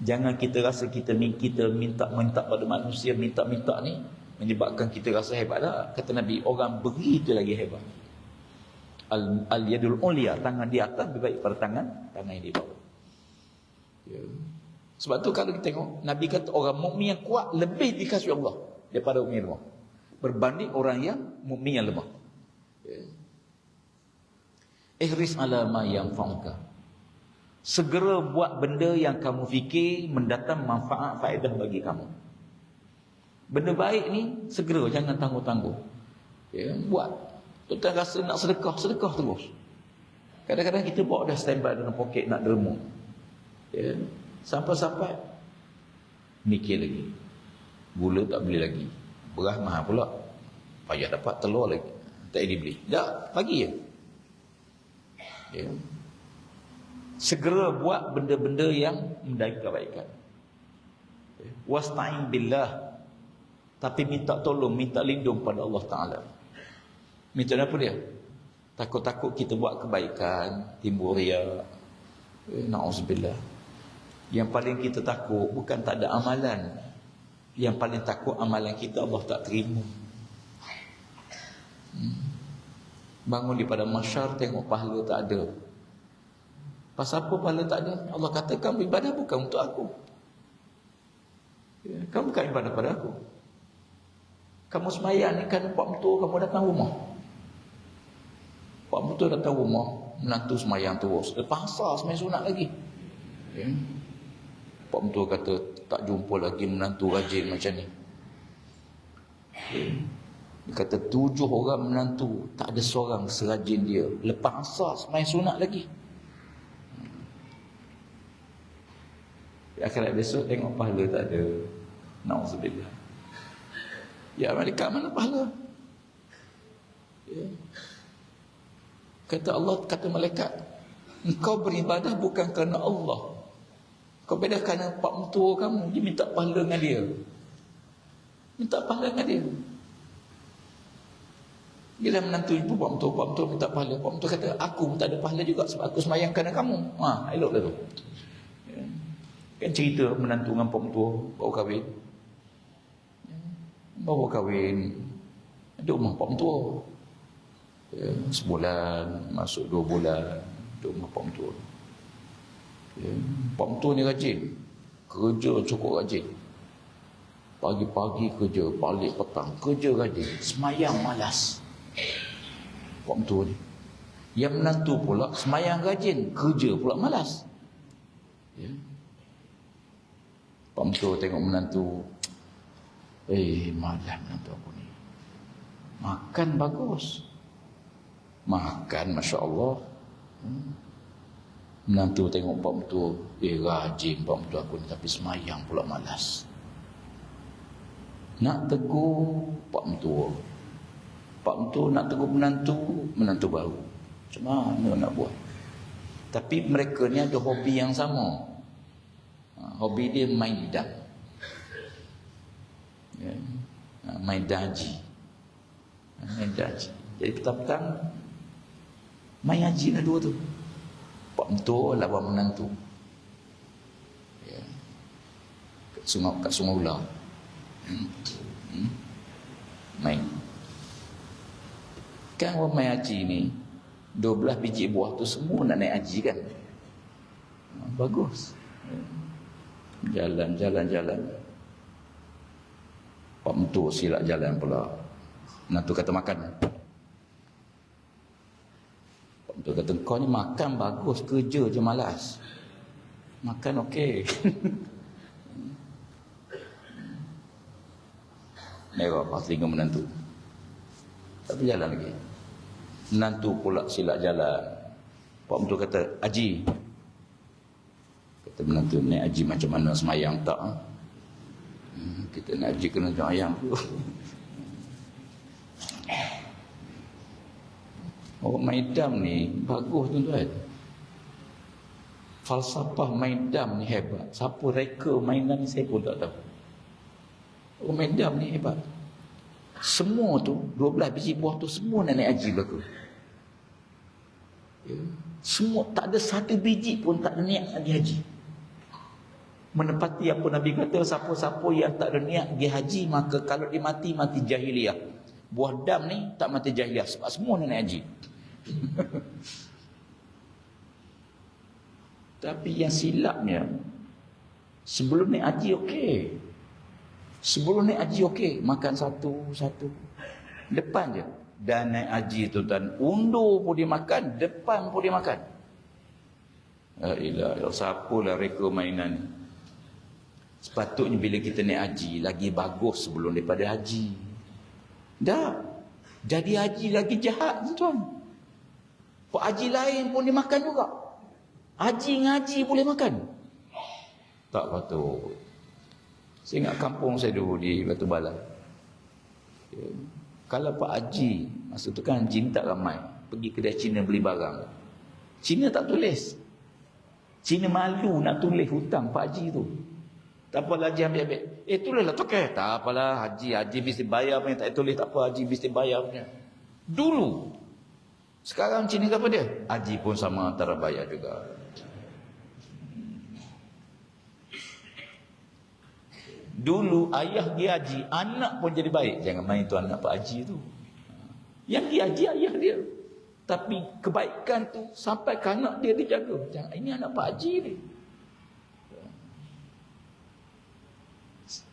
Jangan kita rasa kita minta pada manusia, minta ni menyebabkan kita rasa hebat lah. Kata Nabi, orang beri itu lagi hebat. Al-yadul ulya, tangan di atas lebih baik pada tangan yang di bawah. Ya. Sebab tu kalau kita tengok, Nabi kata orang mukmin yang kuat lebih dikasihi Allah daripada mukmin yang lemah, berbanding orang yang mukmin yang lemah. Ya. Ihris ala ma yanfa'uka. Segera buat benda yang kamu fikir mendatang manfaat faedah bagi kamu. Benda baik ni segera, jangan tangguh-tangguh. Ya, buat. Tuan rasa nak sedekah terus. Kadang-kadang kita bawa dah standby dalam poket nak derma. Ya, sampai-sampai mikir lagi. Gula tak beli lagi. Beras mahal pula. Payah dapat telur lagi. Tak boleh beli. Tak, pagi je. Ya. Segera buat benda-benda yang mendapat kebaikan. Wasta'in billah. Tapi minta tolong, minta lindung pada Allah Ta'ala. Minta apa dia? Takut-takut kita buat kebaikan, timbul riak. Na'udzubillah. Yang paling kita takut bukan tak ada amalan. Yang paling takut amalan kita Allah tak terima. Bangun di pada mahsyar tengok pahala tak ada. Pasal apa pahala tak ada? Allah kata kamu ibadah bukan untuk aku. Kamu bukan ibadah pada aku. Kamu sembahyang ni kan pak mentua kamu datang rumah. Pak mentua datang rumah, menantu sembahyang terus. Lepas asar sembahyang sunat lagi. Ya. Pak mentua kata tak jumpa lagi menantu rajin macam ni. Ya. Dia kata 7 orang menantu, tak ada seorang serajin dia. Lepas asar sembahyang sunat lagi. Akhirat besok tengok pahala tak ada. Na'udzubillah. Ya malaikat mana pahala? Ya. Kata Allah, kata malaikat, engkau beribadah bukan kerana Allah. Kau beda kerana pak mentua kamu, dia minta pahala dengan dia. Minta pahala dengan dia. Dia dah menantu ibu pak mentua minta pahala. Pak mentua kata, aku pun tak ada pahala juga sebab aku semayang kerana kamu. Elok dah tu. Ya. Kan cerita menantu dengan pak mentua baru kahwin. Baru kahwin, ada rumah pak mentua. Ya, sebulan, masuk 2 bulan, ada rumah pak mentua. Ya, pak mentua ni rajin, kerja cukup rajin. Pagi-pagi kerja, balik petang, kerja rajin, semayang malas. Pak mentua ni. Yang menantu pula, semayang rajin, kerja pula malas. Ya. Pak mentua tengok menantu, malah menantu aku ni. Makan bagus. Makan Masya Allah. Menantu tengok pak mentua, rajin pak mentua aku ni tapi semayang pula malas. Nak tegur pak mentua. Pak mentua nak tegur menantu baru. Macam mana nak buat? Tapi mereka ni ada hobi yang sama. Hobi dia main dam. Ya. Main daji. Main daji. Jadi petang-petang main haji lah dua tu. Pak mentua lawan menantu. Ya. Kat Sungai Ular. Main. Kan orang main haji ni 12 biji buah tu semua nak naik haji kan. Bagus. Jalan. Pak mentua silap jalan pula. Menantu kata makan. Pak mentua kata kau ni makan bagus, kerja je malas. Makan okey. Merah pas telinga menantu. Tapi jalan lagi. Menantu pula silap jalan. Pak mentua kata, Haji. Kata menantu, naik haji macam mana semayang tak? Kita nak haji kena semayang tu. Orang main dam ni bagus tuan-tuan. Falsafah main dam ni hebat. Siapa reka mainan ni saya pun tak tahu. Orang main dam ni hebat. Semua tu 12 biji buah tu semua nak naik haji belaka. Ya. Semua tak ada satu biji pun tak ada niat pergi haji. Menepati apa Nabi kata, siapa-siapa yang tak ada niat pergi haji, maka kalau dia mati, mati jahiliah. Buah dam ni tak mati jahiliah sebab semua nak naik haji. Tapi yang silapnya, sebelum naik haji okey. Sebelum naik haji okey, makan satu-satu. Depan je. Dan naik haji tu dan undur pun dia makan, depan pun dia makan. La ilaha illallah, siapalah reka mainan ni. Sepatutnya bila kita naik haji, lagi bagus sebelum daripada haji. Dah. Jadi haji lagi jahat, tuan. Pak haji lain pun dia makan juga. Haji ngaji boleh makan. Tak patut. Saya ingat kampung saya dulu di Batu Balai. Ya. Kalau Pak Haji, masa tu kan haji tak ramai, pergi kedai Cina beli barang. Cina tak tulis. Cina malu nak tulis hutang Pak Haji tu. Tak apalah haji ambil-ambil. Tulislah toke. Tak apalah haji mesti bayar punya. Tak tulis tak apa, haji mesti bayar punya. Dulu. Sekarang Cina apa dia? Haji pun sama antara bayar juga. Dulu ayah pergi haji, anak pun jadi baik. Jangan main tu anak Pak Haji tu. Yang pergi haji ayah dia. Tapi kebaikan tu sampai ke anak dia dijaga. Jangan, ini anak Pak Haji ni.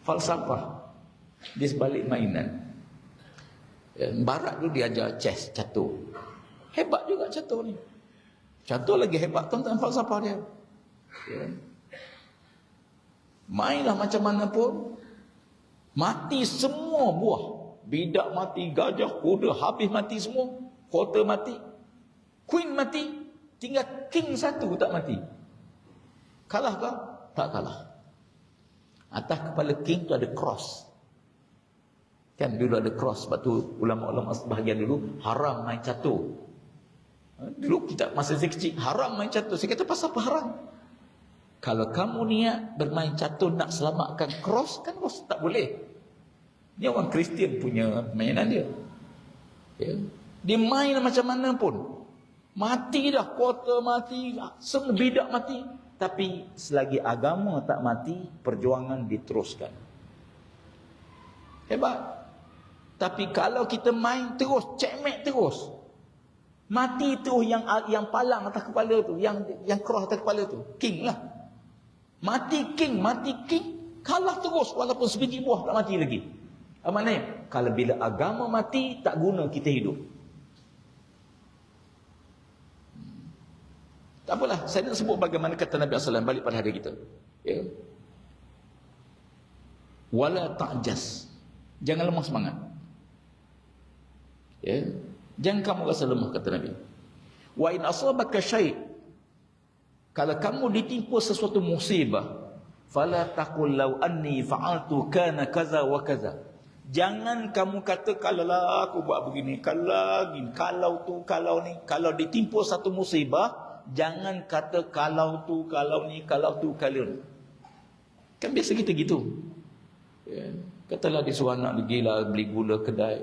Falsafah di sebalik mainan. Barat tu dia ajar chess, catur. Hebat juga catur ni. Catur lagi hebat tuan-tuan falsafah dia. Ya. Mainlah macam mana pun, mati semua buah. Bidak mati, gajah, kuda, habis mati semua. Kota mati, queen mati, tinggal king satu tak mati. Kalah ke? Tak kalah. Atas kepala king tu ada cross. Kan dulu ada cross. Sebab tu ulama-ulama sebahagian dulu haram main catur. Dulu kita masa saya kecil haram main catur. Saya kata pasal apa haram? Kalau kamu niat bermain catur nak selamatkan cross, kan cross tak boleh. Ini orang Kristian punya mainan dia. Ya. Dia main macam mana pun. Mati dah, kota mati, semua bidak mati. Tapi selagi agama tak mati, perjuangan diteruskan. Hebat. Tapi kalau kita main terus, cekmek terus, mati terus yang palang atas kepala tu, yang cross atas kepala tu, king lah. Mati king, kalah terus walaupun sebiji buah tak mati lagi. Apa maknanya? Kalau bila agama mati, tak guna kita hidup. Tak apalah, saya nak sebut bagaimana kata Nabi SAW balik pada hari kita. Ya. Wala ta'jas. Jangan lemah semangat. Ya. Jangan kamu rasa lemah, kata Nabi. Wa in asabaka syai', kalau kamu ditimpa sesuatu musibah, fala taqul law anni fa'altu kana kaza wa kaza. Jangan kamu kata kalaulah aku buat begini, kalau tu, kalau ni. Kalau ditimpa satu musibah, Jangan kata kalau tu, kalau ni, kalau tu, kalau ni. Kan biasa kita gitu. Ya. Katalah dia suruh anak pergi lah beli gula kedai.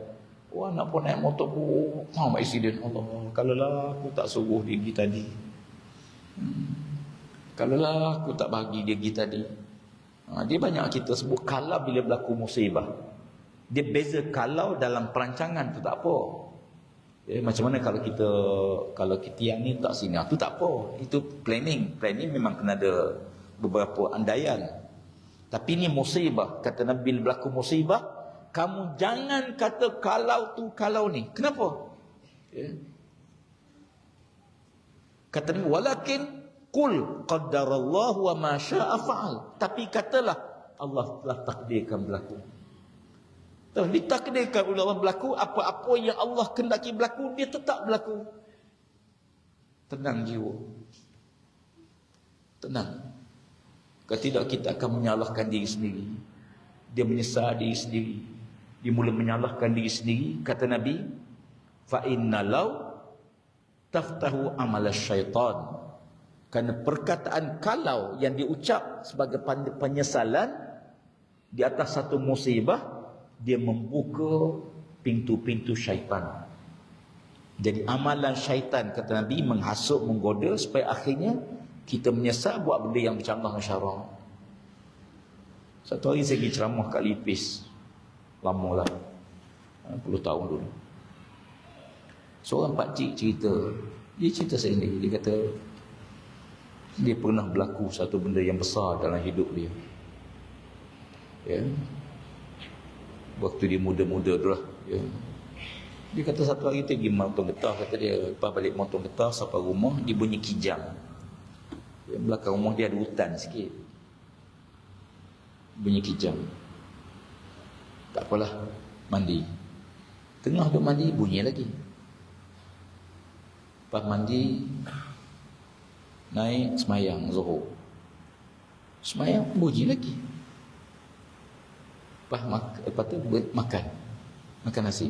Oh, anak pun naik motor pun. Aksiden. Allah, kalaulah aku tak suruh dia pergi tadi. Kalaulah aku tak bagi dia pergi tadi. Dia banyak kita sebut kalau bila berlaku musibah. Dia beza kalau dalam perancangan tu tak apa. Macam mana kalau kita yang ni tak sini, tu tak apa. Itu planning memang kena ada beberapa andaian. Tapi ni musibah. Kata Nabi, bila berlaku musibah, kamu jangan kata kalau tu, kalau ni. Kenapa? Kata Nabi, walakin qul qaddarallahu wa ma syaa fa'al. Tapi katalah Allah telah takdirkan berlaku. Ditakdirkan oleh Allah berlaku, apa-apa yang Allah kehendaki berlaku, dia tetap berlaku. Tenang jiwa. Tenang. Kalau tidak, kita akan menyalahkan diri sendiri. Dia menyesal diri sendiri. Dia mula menyalahkan diri sendiri. Kata Nabi, fa inna law taftahu amal syaitan. Kerana perkataan kalau yang diucap sebagai penyesalan di atas satu musibah, dia membuka pintu-pintu syaitan. Jadi amalan syaitan, kata Nabi, menghasut, menggoda supaya akhirnya kita menyesal buat benda yang bercanggah dengan syarak. Satu hari saya pergi ceramah kat Lipis. Lama lah, 10 tahun dulu. Seorang pakcik cerita. Dia cerita saya sendiri. Dia kata dia pernah berlaku satu benda yang besar dalam hidup dia. Waktu dia muda-muda tu lah. Dia kata satu hari dia pergi motong getah. Kata dia, lepas balik motong getah sampai rumah, dia bunyi kijang. Belakang rumah dia ada hutan sikit. Bunyi kijang. Tak apalah, mandi. Tengah duk mandi, bunyi lagi. Lepas mandi, naik semayang Zuhur. Semayang, bunyi lagi. Lepas tu makan nasi.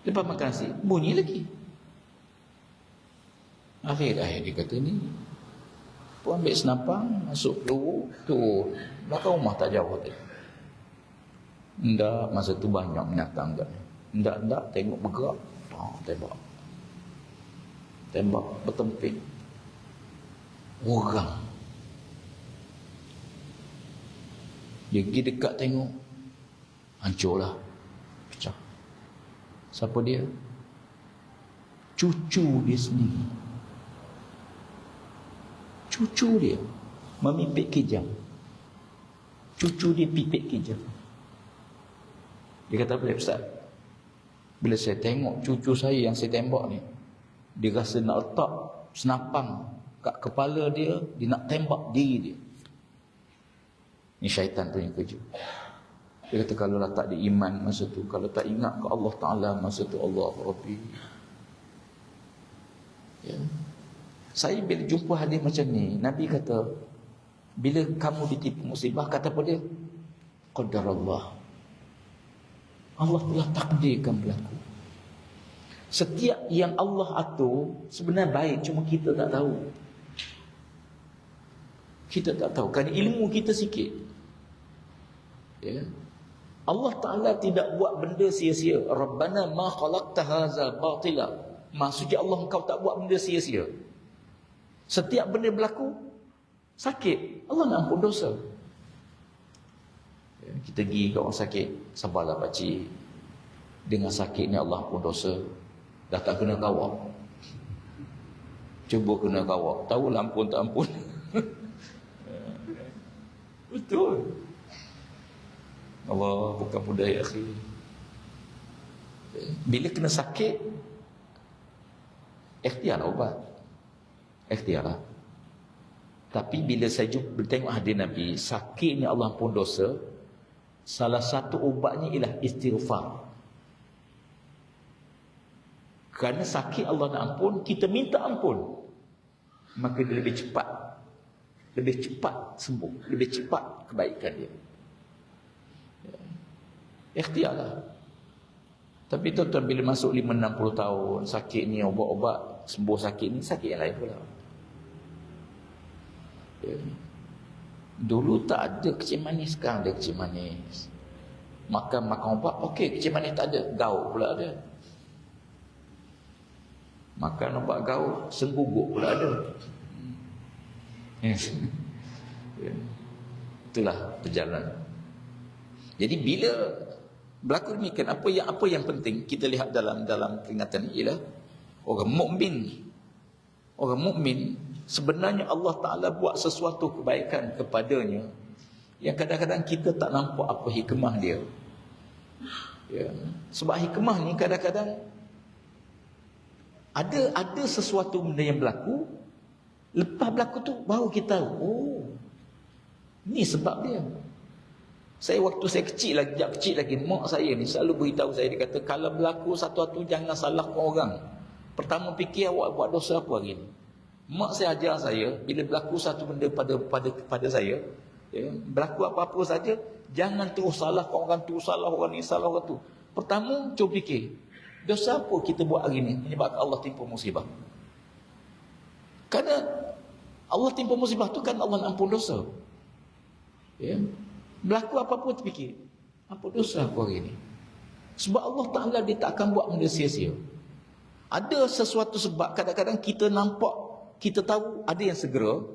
Lepas makan nasi, bunyi lagi. Akhir dia kata ni, pun ambil senapang, masuk peluru tu, belakang rumah tak jauh tadi. Ndak, masa tu banyak binatang kat. Ndak tengok bergerak, tembak bertemping. Orang. Dia pergi dekat tengok, hancurlah, pecah. Siapa dia? Cucu dia sendiri. Cucu dia memipik kijang. Cucu dia pipik kijang. Dia kata, boleh Ustaz, bila saya tengok cucu saya yang saya tembak ni, dia rasa nak letak senapang kat kepala dia, dia nak tembak diri dia. Ni syaitan punya kerja. Dia kata, kalau lah tak ada iman masa tu, kalau tak ingat ke Allah Ta'ala masa tu, Allah Rabbi. Saya bila jumpa hadis macam ni, Nabi kata, bila kamu ditipu musibah, kata apa dia? Qadarallah. Allah telah takdirkan berlaku. Setiap yang Allah atur sebenarnya baik, cuma kita tak tahu. Kita tak tahu, kerana ilmu kita sikit. Allah Ta'ala tidak buat benda sia-sia. Rabbana ma khalaqta hadza batila. Maksudnya Allah, engkau tak buat benda sia-sia. Setiap benda berlaku sakit, Allah nak ampun dosa. Kita pergi ke orang sakit, sabarlah pakcik, dengan sakit ni Allah ampun dosa. Dah tak kena kawak, cuba kena kawak, tahulah ampun tak ampun. Betul. Allah bukan budaya akhir. Bila kena sakit, ikhtiarlah ubat. Ikhtiarlah. Tapi bila saya tengok hadis Nabi, sakit ni Allah ampun dosa, salah satu ubatnya ialah istighfar. Kerana sakit Allah nak ampun, kita minta ampun, maka dia lebih cepat sembuh, lebih cepat kebaikan dia. Ikhtiarlah. Tapi tuan-tuan, bila masuk 5-60 tahun, sakit ni ubat-ubat, sembuh sakit ni, sakit yang lain pula. Ya. Dulu tak ada kecil manis, sekarang ada kecil manis. Makan ubat, okey, kecil manis tak ada, gaul pula ada. Makan ubat gaul, sengguguk pula ada. Ya. Itulah perjalanan. Jadi bila berlaku demikian, apa yang penting kita lihat dalam peringatan ini ialah orang mukmin sebenarnya Allah Taala buat sesuatu kebaikan kepadanya yang kadang-kadang kita tak nampak apa hikmah dia. Ya. Sebab hikmah ni kadang-kadang ada sesuatu benda yang berlaku, lepas berlaku tu baru kita tahu, oh, ni sebab dia. Waktu saya kecil lagi, mak saya ni selalu beritahu saya, dia kata kalau berlaku satu-satu jangan salahkan orang. Pertama fikir awak buat dosa apa hari ni. Mak saya ajar saya, bila berlaku satu benda pada saya, ya, berlaku apa-apa saja, jangan terus salahkan orang tu, salah orang ni, salah orang tu. Pertama, cuba fikir, dosa apa kita buat hari ni menyebabkan Allah timpa musibah? Kerana Allah timpa musibah tu kan Allah nak ampun dosa. Ya. Berlaku apa-apa terfikir, apa dosa aku hari ni? Sebab Allah Ta'ala dia tak akan buat benda sia-sia. Ada sesuatu sebab kadang-kadang kita nampak, kita tahu ada yang segera,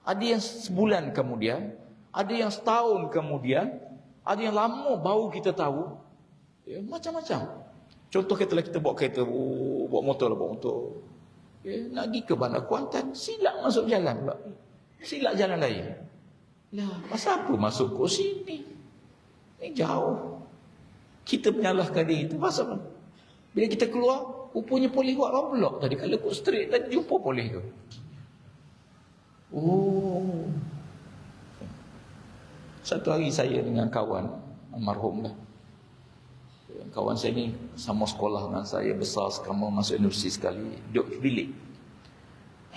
ada yang sebulan kemudian, ada yang setahun kemudian, ada yang lama baru kita tahu. Ya, macam-macam. Contoh katalah kita bawa kereta, bawa motor. Ya, nak pergi ke Bandar Kuantan, silap masuk jalan pula. Silap jalan lain. Lah, pasal apa masuk ke sini? Ni jauh. Kita menyalahkan diri itu pasal apa? Bila kita keluar, rupanya polis buat roadblock tadi. Kalau ikut straight tadi jumpa polis tu. Oh. Satu hari saya dengan kawan, almarhum lah. Kawan saya ni sama sekolah dengan saya, besar sekali, masuk universiti sekali, duduk bilik.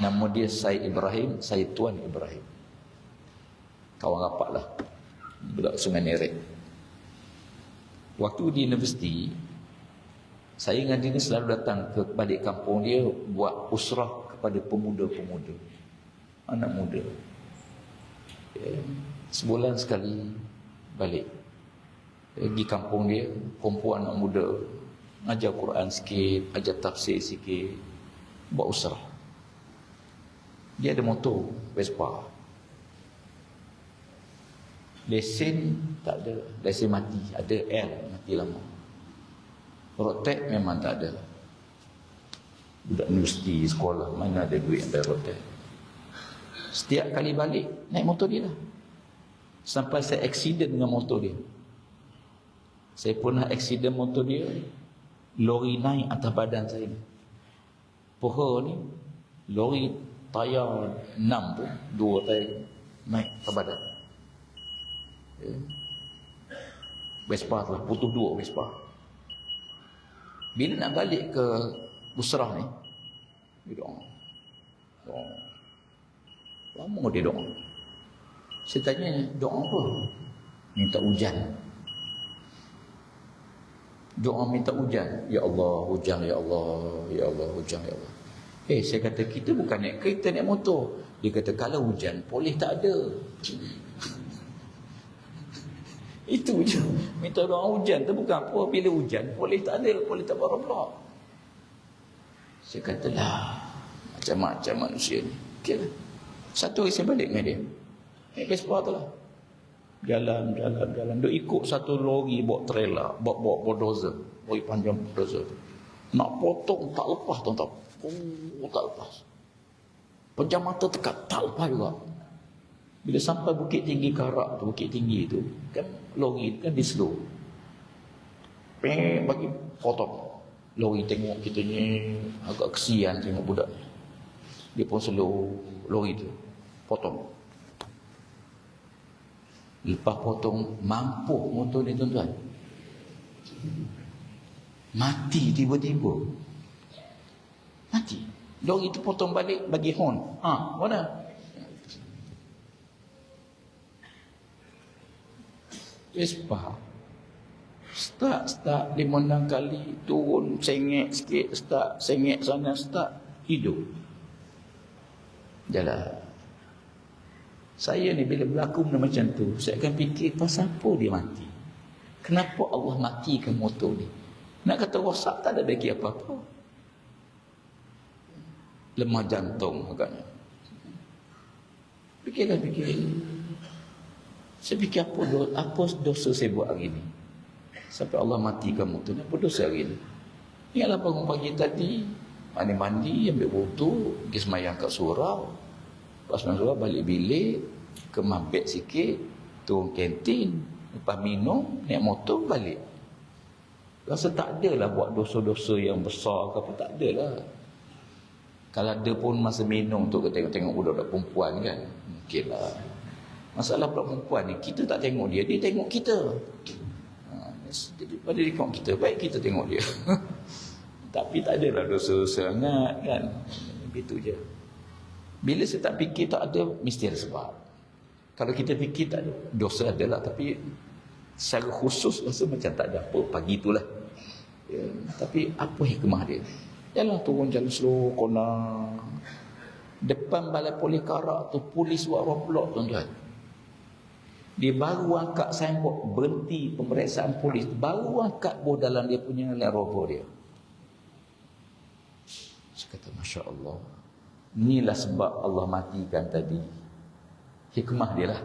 Nama dia Syed Ibrahim, saya Tuan Ibrahim. Kawan rapat lah, budak Sungai Neret. Waktu di universiti, saya dengan dia selalu datang ke balik kampung dia, buat usrah kepada pemuda-pemuda, anak muda. Ya, sebulan sekali balik pergi kampung dia, perempuan anak muda, ajar Quran sikit, ajar tafsir sikit, buat usrah. Dia ada motor Vespa. Lesen tak ada, lesen mati, ada L mati lama. Road tax memang tak ada. Budak universiti sekolah mana ada duit yang bayar road tax. Setiap kali balik naik motor dia lah. Sampai saya accident dengan motor dia. Saya pernah accident motor dia, lori naik atas badan saya ni. Poha ni lori tayar 6 tu, 2 tayar naik atas badan. Ya. Vespa tu lah, putus 2 Vespa. Bila nak balik ke Busrah ni, dia doa. Lama dia doa. Saya tanya, doa apa? Minta hujan. Doa minta hujan. Ya Allah, hujan, ya Allah, ya Allah, hujan, ya Allah. Saya kata, kita bukan naik kereta, naik motor. Dia kata, kalau hujan, polis tak ada. Itu je. Minta doa hujan tu bukan apa. Bila hujan, polis tak ada, polis tak bawa blok. Saya kata lah, macam-macam manusia ni. Okay lah. Satu hari saya balik dengan dia, naik Vespa tu lah, jalan. Dia ikut satu lori bawa trailer, bawa bulldozer, lori panjang bulldozer tu. Nak potong tak lepas, tuan-tuan. Tak lepas. Pejam mata tekat, tak lepas juga. Bila sampai Bukit Tinggi Karak tu, Bukit Tinggi tu, kan lori kan di slow. Bagi potong. Lori tengok kita ni agak kesian tengok budak ni. Dia pun slow lori tu. Potong. Lepas potong, mampu motor ni tuan-tuan. Mati tiba-tiba. Mati. Lori tu potong balik bagi horn. Mana? Vespa. Start 5-6 kali, turun sengit sikit, start sengit sana, start hidup. Jalan. Saya ni bila berlaku benda macam tu, saya akan fikir pasal apa dia mati. Kenapa Allah matikan motor ni? Nak kata rosak tak ada bagi apa-apa. Lemah jantung agaknya. Fikir. Saya fikir apa dosa saya buat hari ni? Sampai Allah matikan motor ni. Apa dosa hari ni? Ingatlah bangun pagi tadi, mandi, ambil wudu, pergi semayang kat surau. Lepas semayang surau, balik bilik, ke mabek sikit, turun kantin, lepas minum, naik motor, balik. Rasa tak adalah buat dosa-dosa yang besar ke apa, tak adalah. Kalau ada pun masa minum tu, tengok-tengok budak-budak perempuan kan, mungkinlah. Masalah budak perempuan ni, kita tak tengok dia, dia tengok kita. Jadi pada dia tengok kita, baik kita tengok dia. Tapi tak adalah dosa sangat kan. Begitu je. Bila saya tak fikir tak ada, mesti ada sebab. Kalau kita fikir tak ada, dosa adalah. Tapi secara khusus rasa macam tak ada apa. Pagi itulah. Ya. Tapi apa hikmah dia? Jalan turun jalan slow, corner. Depan balai polis Karak tu, polis buat roadblock tuan-tuan. Dia baru angkat signboard berhenti pemeriksaan polis. Baru angkat bawah dalam dia punya Land Rover dia. Saya kata, Masya Allah. Inilah sebab Allah matikan tadi. Hikmah dia lah.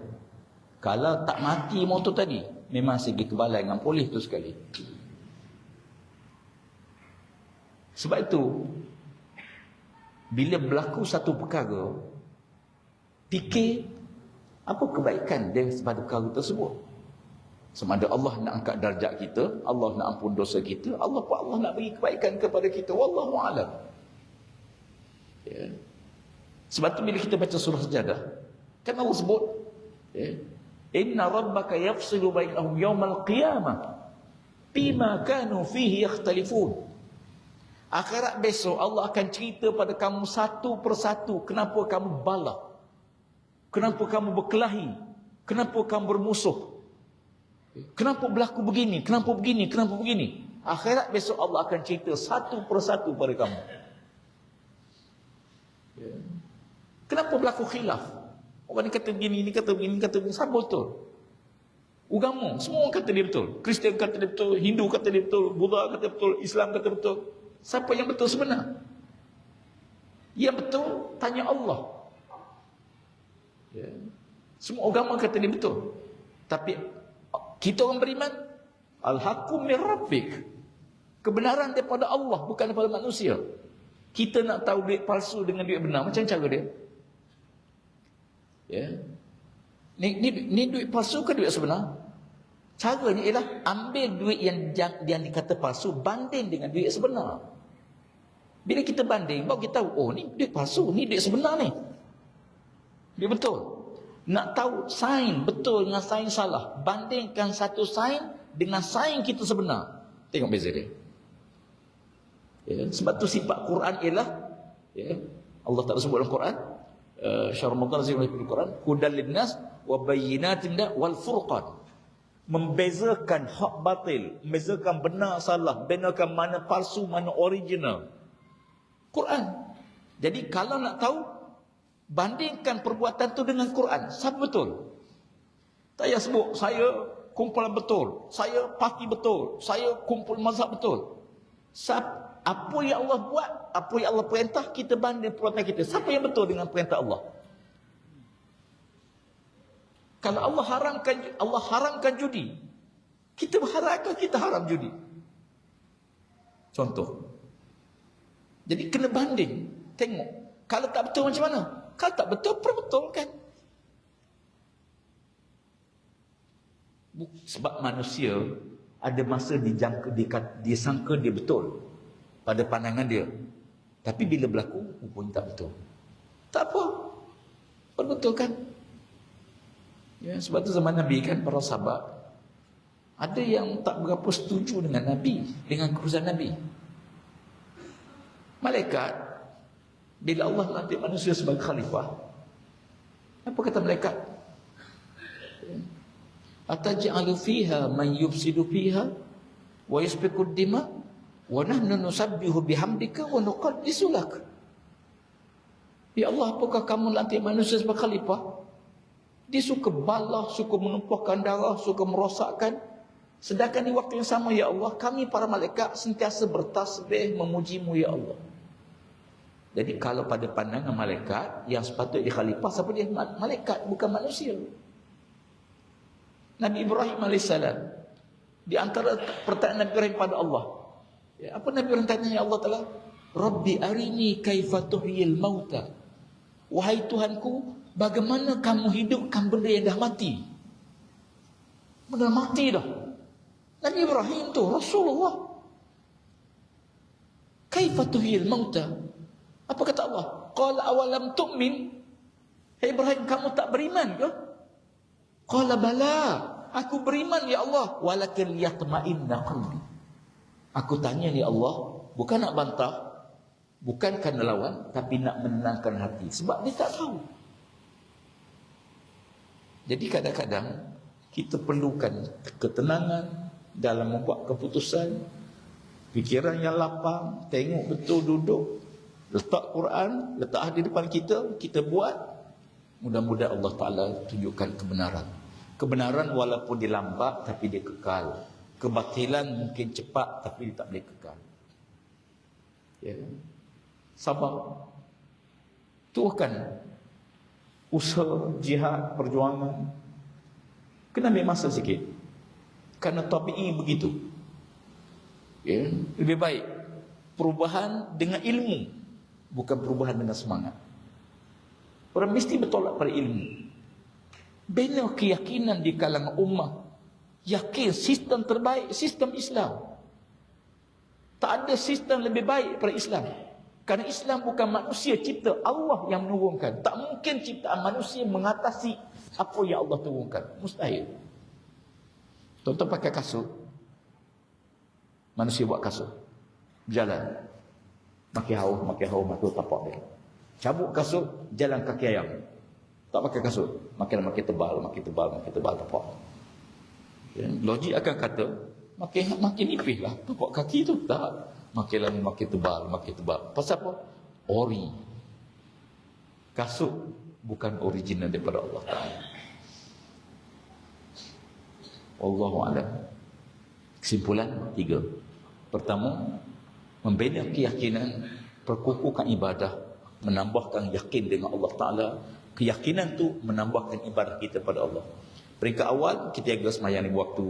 Kalau tak mati motor tadi, memang segi kebalai dengan polis tu sekali. Sebab itu, bila berlaku satu perkara, fikir apa kebaikan dia pada perkara tersebut. Sama ada Allah nak angkat darjat kita, Allah nak ampun dosa kita, Allah nak bagi kebaikan kepada kita. Wallahu a'lam. Ya. Sebab tu bila kita baca surah Sajadah, kan Allah sebut, ya, inna rabbaka yafsilu bainahum yawmal qiyamah bima kanu fihi yakhtalifun. Akhirat besok Allah akan cerita pada kamu satu persatu kenapa kamu balah, kenapa kamu berkelahi, kenapa kamu bermusuh, kenapa berlaku begini, kenapa begini. Akhirat besok Allah akan cerita satu persatu pada kamu. Ya. Kenapa berlaku khilaf? Orang ni kata begini, ni kata begini, siapa betul? Agama, semua orang kata dia betul. Kristian kata dia betul, Hindu kata dia betul, Buddha kata betul, Islam kata betul. Siapa yang betul sebenar? Yang betul, tanya Allah. Ya. Semua agama kata dia betul. Tapi kita orang beriman, al-haqqu min rabbik. Kebenaran daripada Allah, bukan daripada manusia. Kita nak tahu duit palsu dengan duit benar, macam cara dia. Ya. Ni duit palsu ke duit sebenar? Caranya ialah ambil duit yang dikata palsu, banding dengan duit sebenar. Bila kita banding, baru kita tahu, oh ni duit palsu, ni duit sebenar ni. Dia betul. Nak tahu sign betul dengan sign salah, bandingkan satu sign dengan sign kita sebenar. Tengok beza dia. Ya, sebab tu sifat Quran ialah, ya, Allah tak sebut dalam Quran, syahr Ramadan zikr Quran, hudal linnas wa bayyinatin wal furqan. Membezakan hak batil, membezakan benar salah, membezakan mana palsu, mana original. Quran. Jadi kalau nak tahu, bandingkan perbuatan tu dengan Quran. Siapa betul? Tak payah sebut saya kumpulan betul, saya parti betul, saya kumpul mazhab betul. Apa yang Allah buat, apa yang Allah perintah, kita banding perbuatan kita. Siapa yang betul dengan perintah Allah? Kalau Allah haramkan judi, kita berharapkan kita haram judi. Contoh. Jadi kena banding, tengok. Kalau tak betul macam mana? Kalau tak betul, perbetulkan. Sebab manusia ada masa disangka dia betul pada pandangan dia. Tapi bila berlaku, rupanya tak betul. Tak apa. Perbetulkan. Ya, sebab tu zaman Nabi kan, para sahabat ada yang tak berapa setuju dengan Nabi, dengan keputusan Nabi. Malaikat, bila Allah lantik manusia sebagai khalifah, apa kata malaikat? Ataj'alu fiha man yufsidu fiha wa yasfiku ad-dima wa nahnu nusabbihu bihamdika wa nuqaddisu lak. Ya Allah, apakah kamu lantik manusia sebagai khalifah Dia suka balah, suka menumpahkan darah, suka merosakkan. Sedangkan di waktu yang sama, ya Allah, kami para malaikat sentiasa bertasbih memuji-Mu, ya Allah. Jadi kalau pada pandangan malaikat, yang sepatutnya khalifah, siapa dia? Malaikat, bukan manusia. Nabi Ibrahim AS, di antara pertanyaan Nabi Ibrahim pada Allah, ya, apa Nabi Ibrahim tanya, ya Allah Ta'ala? Rabbi arini kaifa tuhyil mauta. Wahai Tuhanku, bagaimana kamu hidupkan benda yang dah mati? Benda mati dah. Nabi Ibrahim tu Rasulullah. Kaifa tuhyil mauta? Apa kata Allah? Qala awalam tu'min? Hai Ibrahim, kamu tak beriman ke? Qala bala, aku beriman ya Allah, walakin liyatma'inna qalbi. Aku tanya ni Allah, bukan nak bantah, bukan kerana lawan, tapi nak menenangkan hati. Sebab dia tak tahu. Jadi kadang-kadang kita perlukan ketenangan dalam membuat keputusan, fikiran yang lapang, tengok betul, duduk, letak Quran, letak di depan kita, kita buat. Mudah-mudahan Allah Ta'ala tunjukkan kebenaran. Kebenaran walaupun dia lambat, tapi dia kekal. Kebatilan mungkin cepat, tapi dia tak boleh kekal. Ya. Sabar. Tuahkan usaha, jihad, perjuangan. Kena ambil masa sikit. Kerana tabi'i begitu. Ya. Lebih baik perubahan dengan ilmu, bukan perubahan dengan semangat. Orang mesti bertolak pada ilmu. Bina keyakinan di kalangan ummah. Yakin sistem terbaik, sistem Islam. Tak ada sistem lebih baik pada Islam. Kerana Islam bukan manusia cipta, Allah yang menurunkan. Tak mungkin ciptaan manusia mengatasi apa yang Allah turunkan. Mustahil. Tuan-tuan pakai kasut. Manusia buat kasut. Berjalan. Makin haus, makin tapak dia. Cabut kasut, jalan kaki ayam. Tak pakai kasut. Makin tebal tapak. Ya, logik akan kata, makin nipis lah tapak kaki tu. Tak. Makin lama makin tebal. Pasal apa? Ori. Kasut bukan original daripada Allah Ta'ala. Wallahu a'lam. Kesimpulan 3. Pertama, membina keyakinan, perkukuhkan ibadah, menambahkan yakin dengan Allah Ta'ala. Keyakinan tu menambahkan ibadah kita pada Allah. Peringkat awal, kita jaga semayang 5 waktu.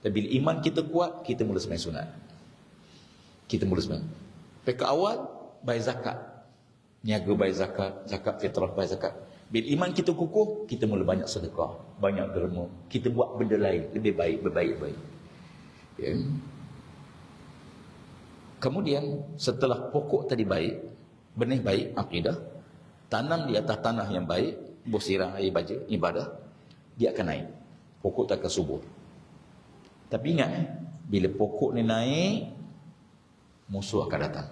Dan bila iman kita kuat, kita mula semayang sunat. Peringkat awal, bayar zakat. Niaga bayar zakat, zakat fitrah bayar zakat. Bila iman kita kukuh, kita mula banyak sedekah, banyak derma. Kita buat benda lain, lebih baik. Ya. Kemudian, setelah pokok tadi baik, benih baik, akidah, tanam di atas tanah yang baik, bersirang air baja, ibadah, dia akan naik. Pokok tak akan subur. Tapi ingat, bila pokok ni naik, musuh akan datang.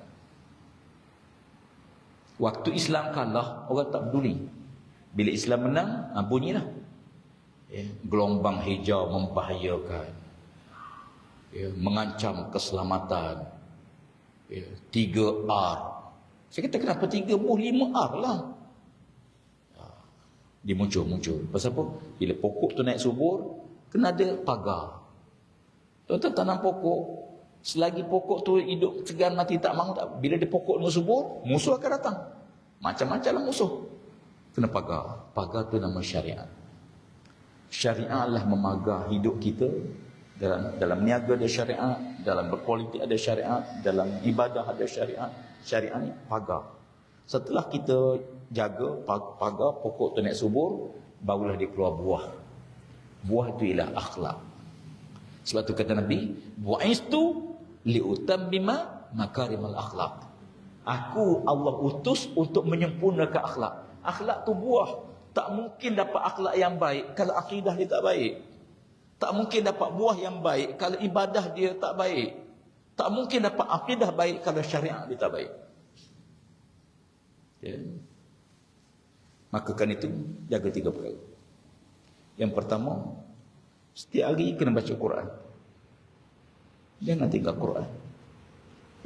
Waktu Islam kalah, orang tak peduli. Bila Islam menang, bunyilah. Ya, gelombang hijau membahayakan. Ya, mengancam keselamatan. Ya, 3R. Saya kata kenapa 3 buah 5R lah. Dia muncul. Pasal apa? Bila pokok tu naik subur, kena ada pagar. Tuan-tuan tanam pokok, selagi pokok tu hidup segan mati tak mahu tak. Bila dia pokok tu subur, musuh akan datang. Macam-macam lah musuh. Kena pagar. Pagar tu nama syariat. Syariat lah memagar hidup kita. Dalam niaga ada syariat, dalam berpolitik ada syariat, dalam ibadah ada syariat. Syariat ni pagar. Setelah kita jaga pagar pokok tu naik subur, barulah dia keluar buah. Buah itu ialah akhlak. Sebab tu kata Nabi, bu'istu liutammima makarimal akhlak. Aku Allah utus untuk menyempurnakan akhlak. Akhlak tu buah. Tak mungkin dapat akhlak yang baik kalau akidah dia tak baik. Tak mungkin dapat buah yang baik kalau ibadah dia tak baik. Tak mungkin dapat akidah baik kalau syariat dia tak baik. Ya. Maka kan itu jaga 3 perkara. Yang pertama, setiap hari kena baca Quran. Jangan tinggal Quran.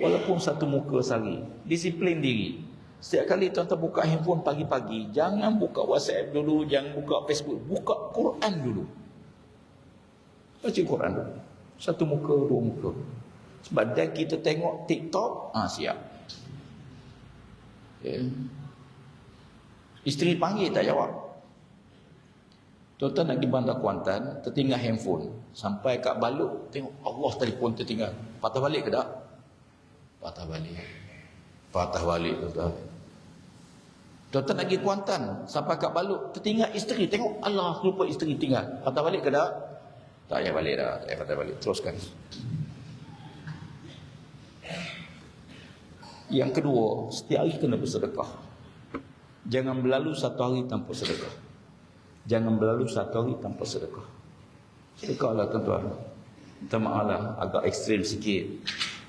Walaupun satu muka sehari, disiplin diri. Setiap kali tuan-tuan buka handphone pagi-pagi, jangan buka WhatsApp dulu, jangan buka Facebook, buka Quran dulu. Baca Quran dulu. Satu muka, dua muka. Sebab dah kita tengok TikTok, siap. Okay. Isteri panggil tak jawab. Tuan-tuan nak pergi Bandar Kuantan, tertinggal handphone. Sampai kat Baluk, tengok Allah telefon tertinggal. Patah balik ke tak? Patah balik. Patah balik tuan-tuan. Tuan-tuan nak pergi Kuantan, sampai kat Baluk, tertinggal isteri. Tengok Allah lupa isteri tinggal. Patah balik ke tak? Tak payah balik dah. Tak payah patah balik. Teruskan. Yang kedua, setiap hari kena bersedekah. Jangan berlalu satu hari tanpa sedekah. Jangan berlalu satu hari tanpa sedekah. Sedekahlah tuan-tuan. Minta maaf lah, agak ekstrim sikit.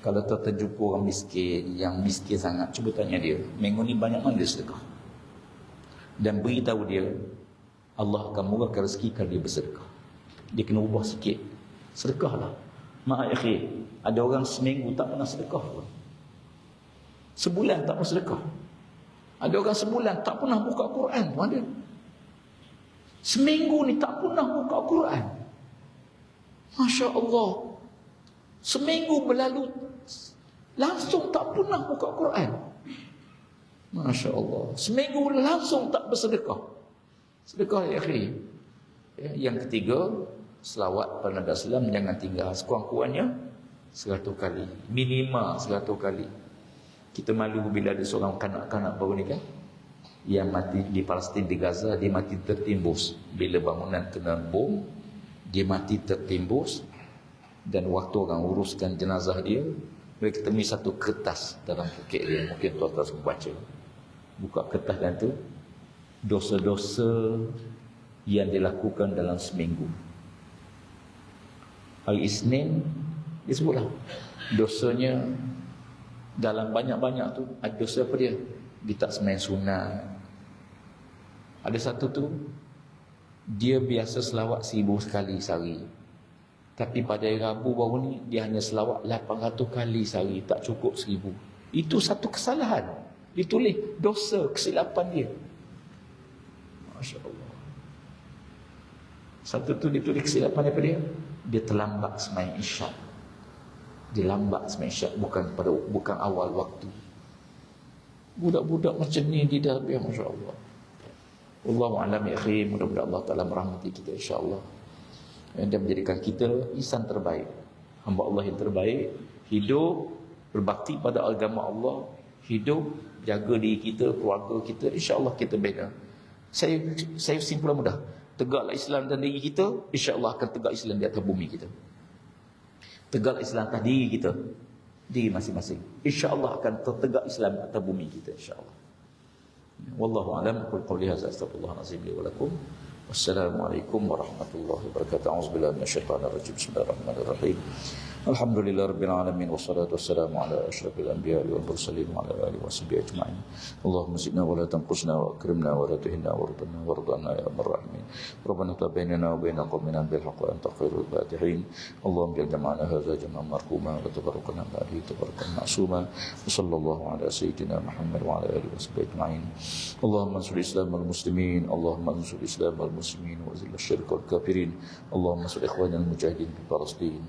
Kalau tuan-tuan jumpa orang miskin, yang miskin sangat, cuba tanya dia, minggu ni banyak mana dia sedekah? Dan beritahu dia, Allah akan murahkan rezeki kalau dia bersedekah. Dia kena ubah sikit. Sedekahlah. Maaf akhir, ada orang seminggu tak pernah sedekah pun. Sebulan tak pernah sedekah. Ada orang sebulan tak pernah buka Quran pun ada. Seminggu ni tak pernah buka Quran. Masya Allah. Seminggu berlalu langsung tak pernah buka Quran. Masya Allah. Seminggu langsung tak bersedekah. Sedekah ya akhi. Yang ketiga, selawat pada Nabi SAW jangan tinggal. Sekurang-kurangnya 100 kali. Minimal 100 kali. Kita malu bila ada seorang kanak-kanak baru ni kan, yang mati di Palestin, di Gaza, dia mati tertimbus. Bila bangunan kena bom, dia mati tertimbus. Dan waktu orang uruskan jenazah dia, mereka temui satu kertas dalam poket dia. Mungkin tuan-tuan semua baca. Buka kertas dan tu, dosa-dosa yang dilakukan dalam seminggu. Hari Isnin, dia sebutlah dosanya. Dalam banyak-banyak tu, ada dosa apa dia? Dia tak sembahyang sunat. Ada satu tu, dia biasa selawat 1000 sekali sehari. Tapi pada hari Rabu baru ni, dia hanya selawat 800 kali sehari. Tak cukup 1000. Itu satu kesalahan. Ditulis dosa, kesilapan dia. Masya Allah. Satu tu ditulis kesilapan daripada dia. Dia terlambat sembahyang isyak. Dia lambat sembahyang isyak, bukan awal waktu. Budak-budak macam ni di dalam dia, Masya Allah. Wallahu a'lam ya akhi, mudah-mudahan Allah Ta'ala merahmati kita insya-Allah. Dan menjadikan kita insan terbaik, hamba Allah yang terbaik, hidup berbakti pada agama Allah, hidup jaga diri kita, keluarga kita, insya-Allah kita bina. Saya simpulan mudah. Tegaklah Islam dalam diri kita, insya-Allah akan tegak Islam di atas bumi kita. Tegak Islam atas diri kita, diri masing-masing. InsyaAllah akan tertegak Islam atas bumi kita, insyaAllah. Wallahu a'lam. Qul qawli hadza astaghfirullahalazim li wa lakum. Wassalamualaikum warahmatullahi wabarakatuh. A'udzubillahi minasyaitonir rajim. Bismillahirrahmanirrahim. Alhamdulillahirabbil alamin wassalatu wassalamu ala asyrafil anbiya'i wal mursalin wa ala alihi washabihi ajma'in. Allahumma zidna wa la tanqusna wa akrimna wa la tuhinna warhamna warhamna ya arhamar rahimin. Rabbana tabayyana wa baina qaumina bil haqqi wa anta khairul fatihin. Allahumma jal jama'ana hadza jama'an marhuma wa tabarrakna ba'dahu tabarakan ma'suma. Wa sallallahu ala sayyidina Muhammad wa ala alihi washabihi ajma'in. Allahumma ansur Islam wal muslimin. Allahumma ansur Islam wal muslimin wa zil asyirk wal kafirin. Allahumma ansur ikhwanal mujahidin fi Palestin.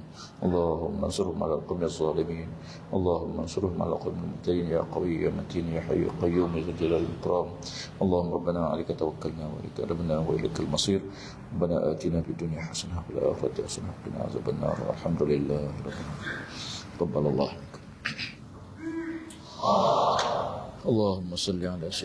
اللهم انصرهم على القوم الظالمين. اللهم انصرهم على القوم المبتلين يا قوي يا متين يا حي يا قيوم يا ذا الجلال والإكرام. اللهم ربنا عليك توكلنا وإليك أنبنا وإليك المصير. ربنا آتنا في الدنيا حسنة وفي الآخرة حسنة وقنا عذاب النار. والحمد لله رب العالمين. تقبل الله منكم. اللهم صل على سيدنا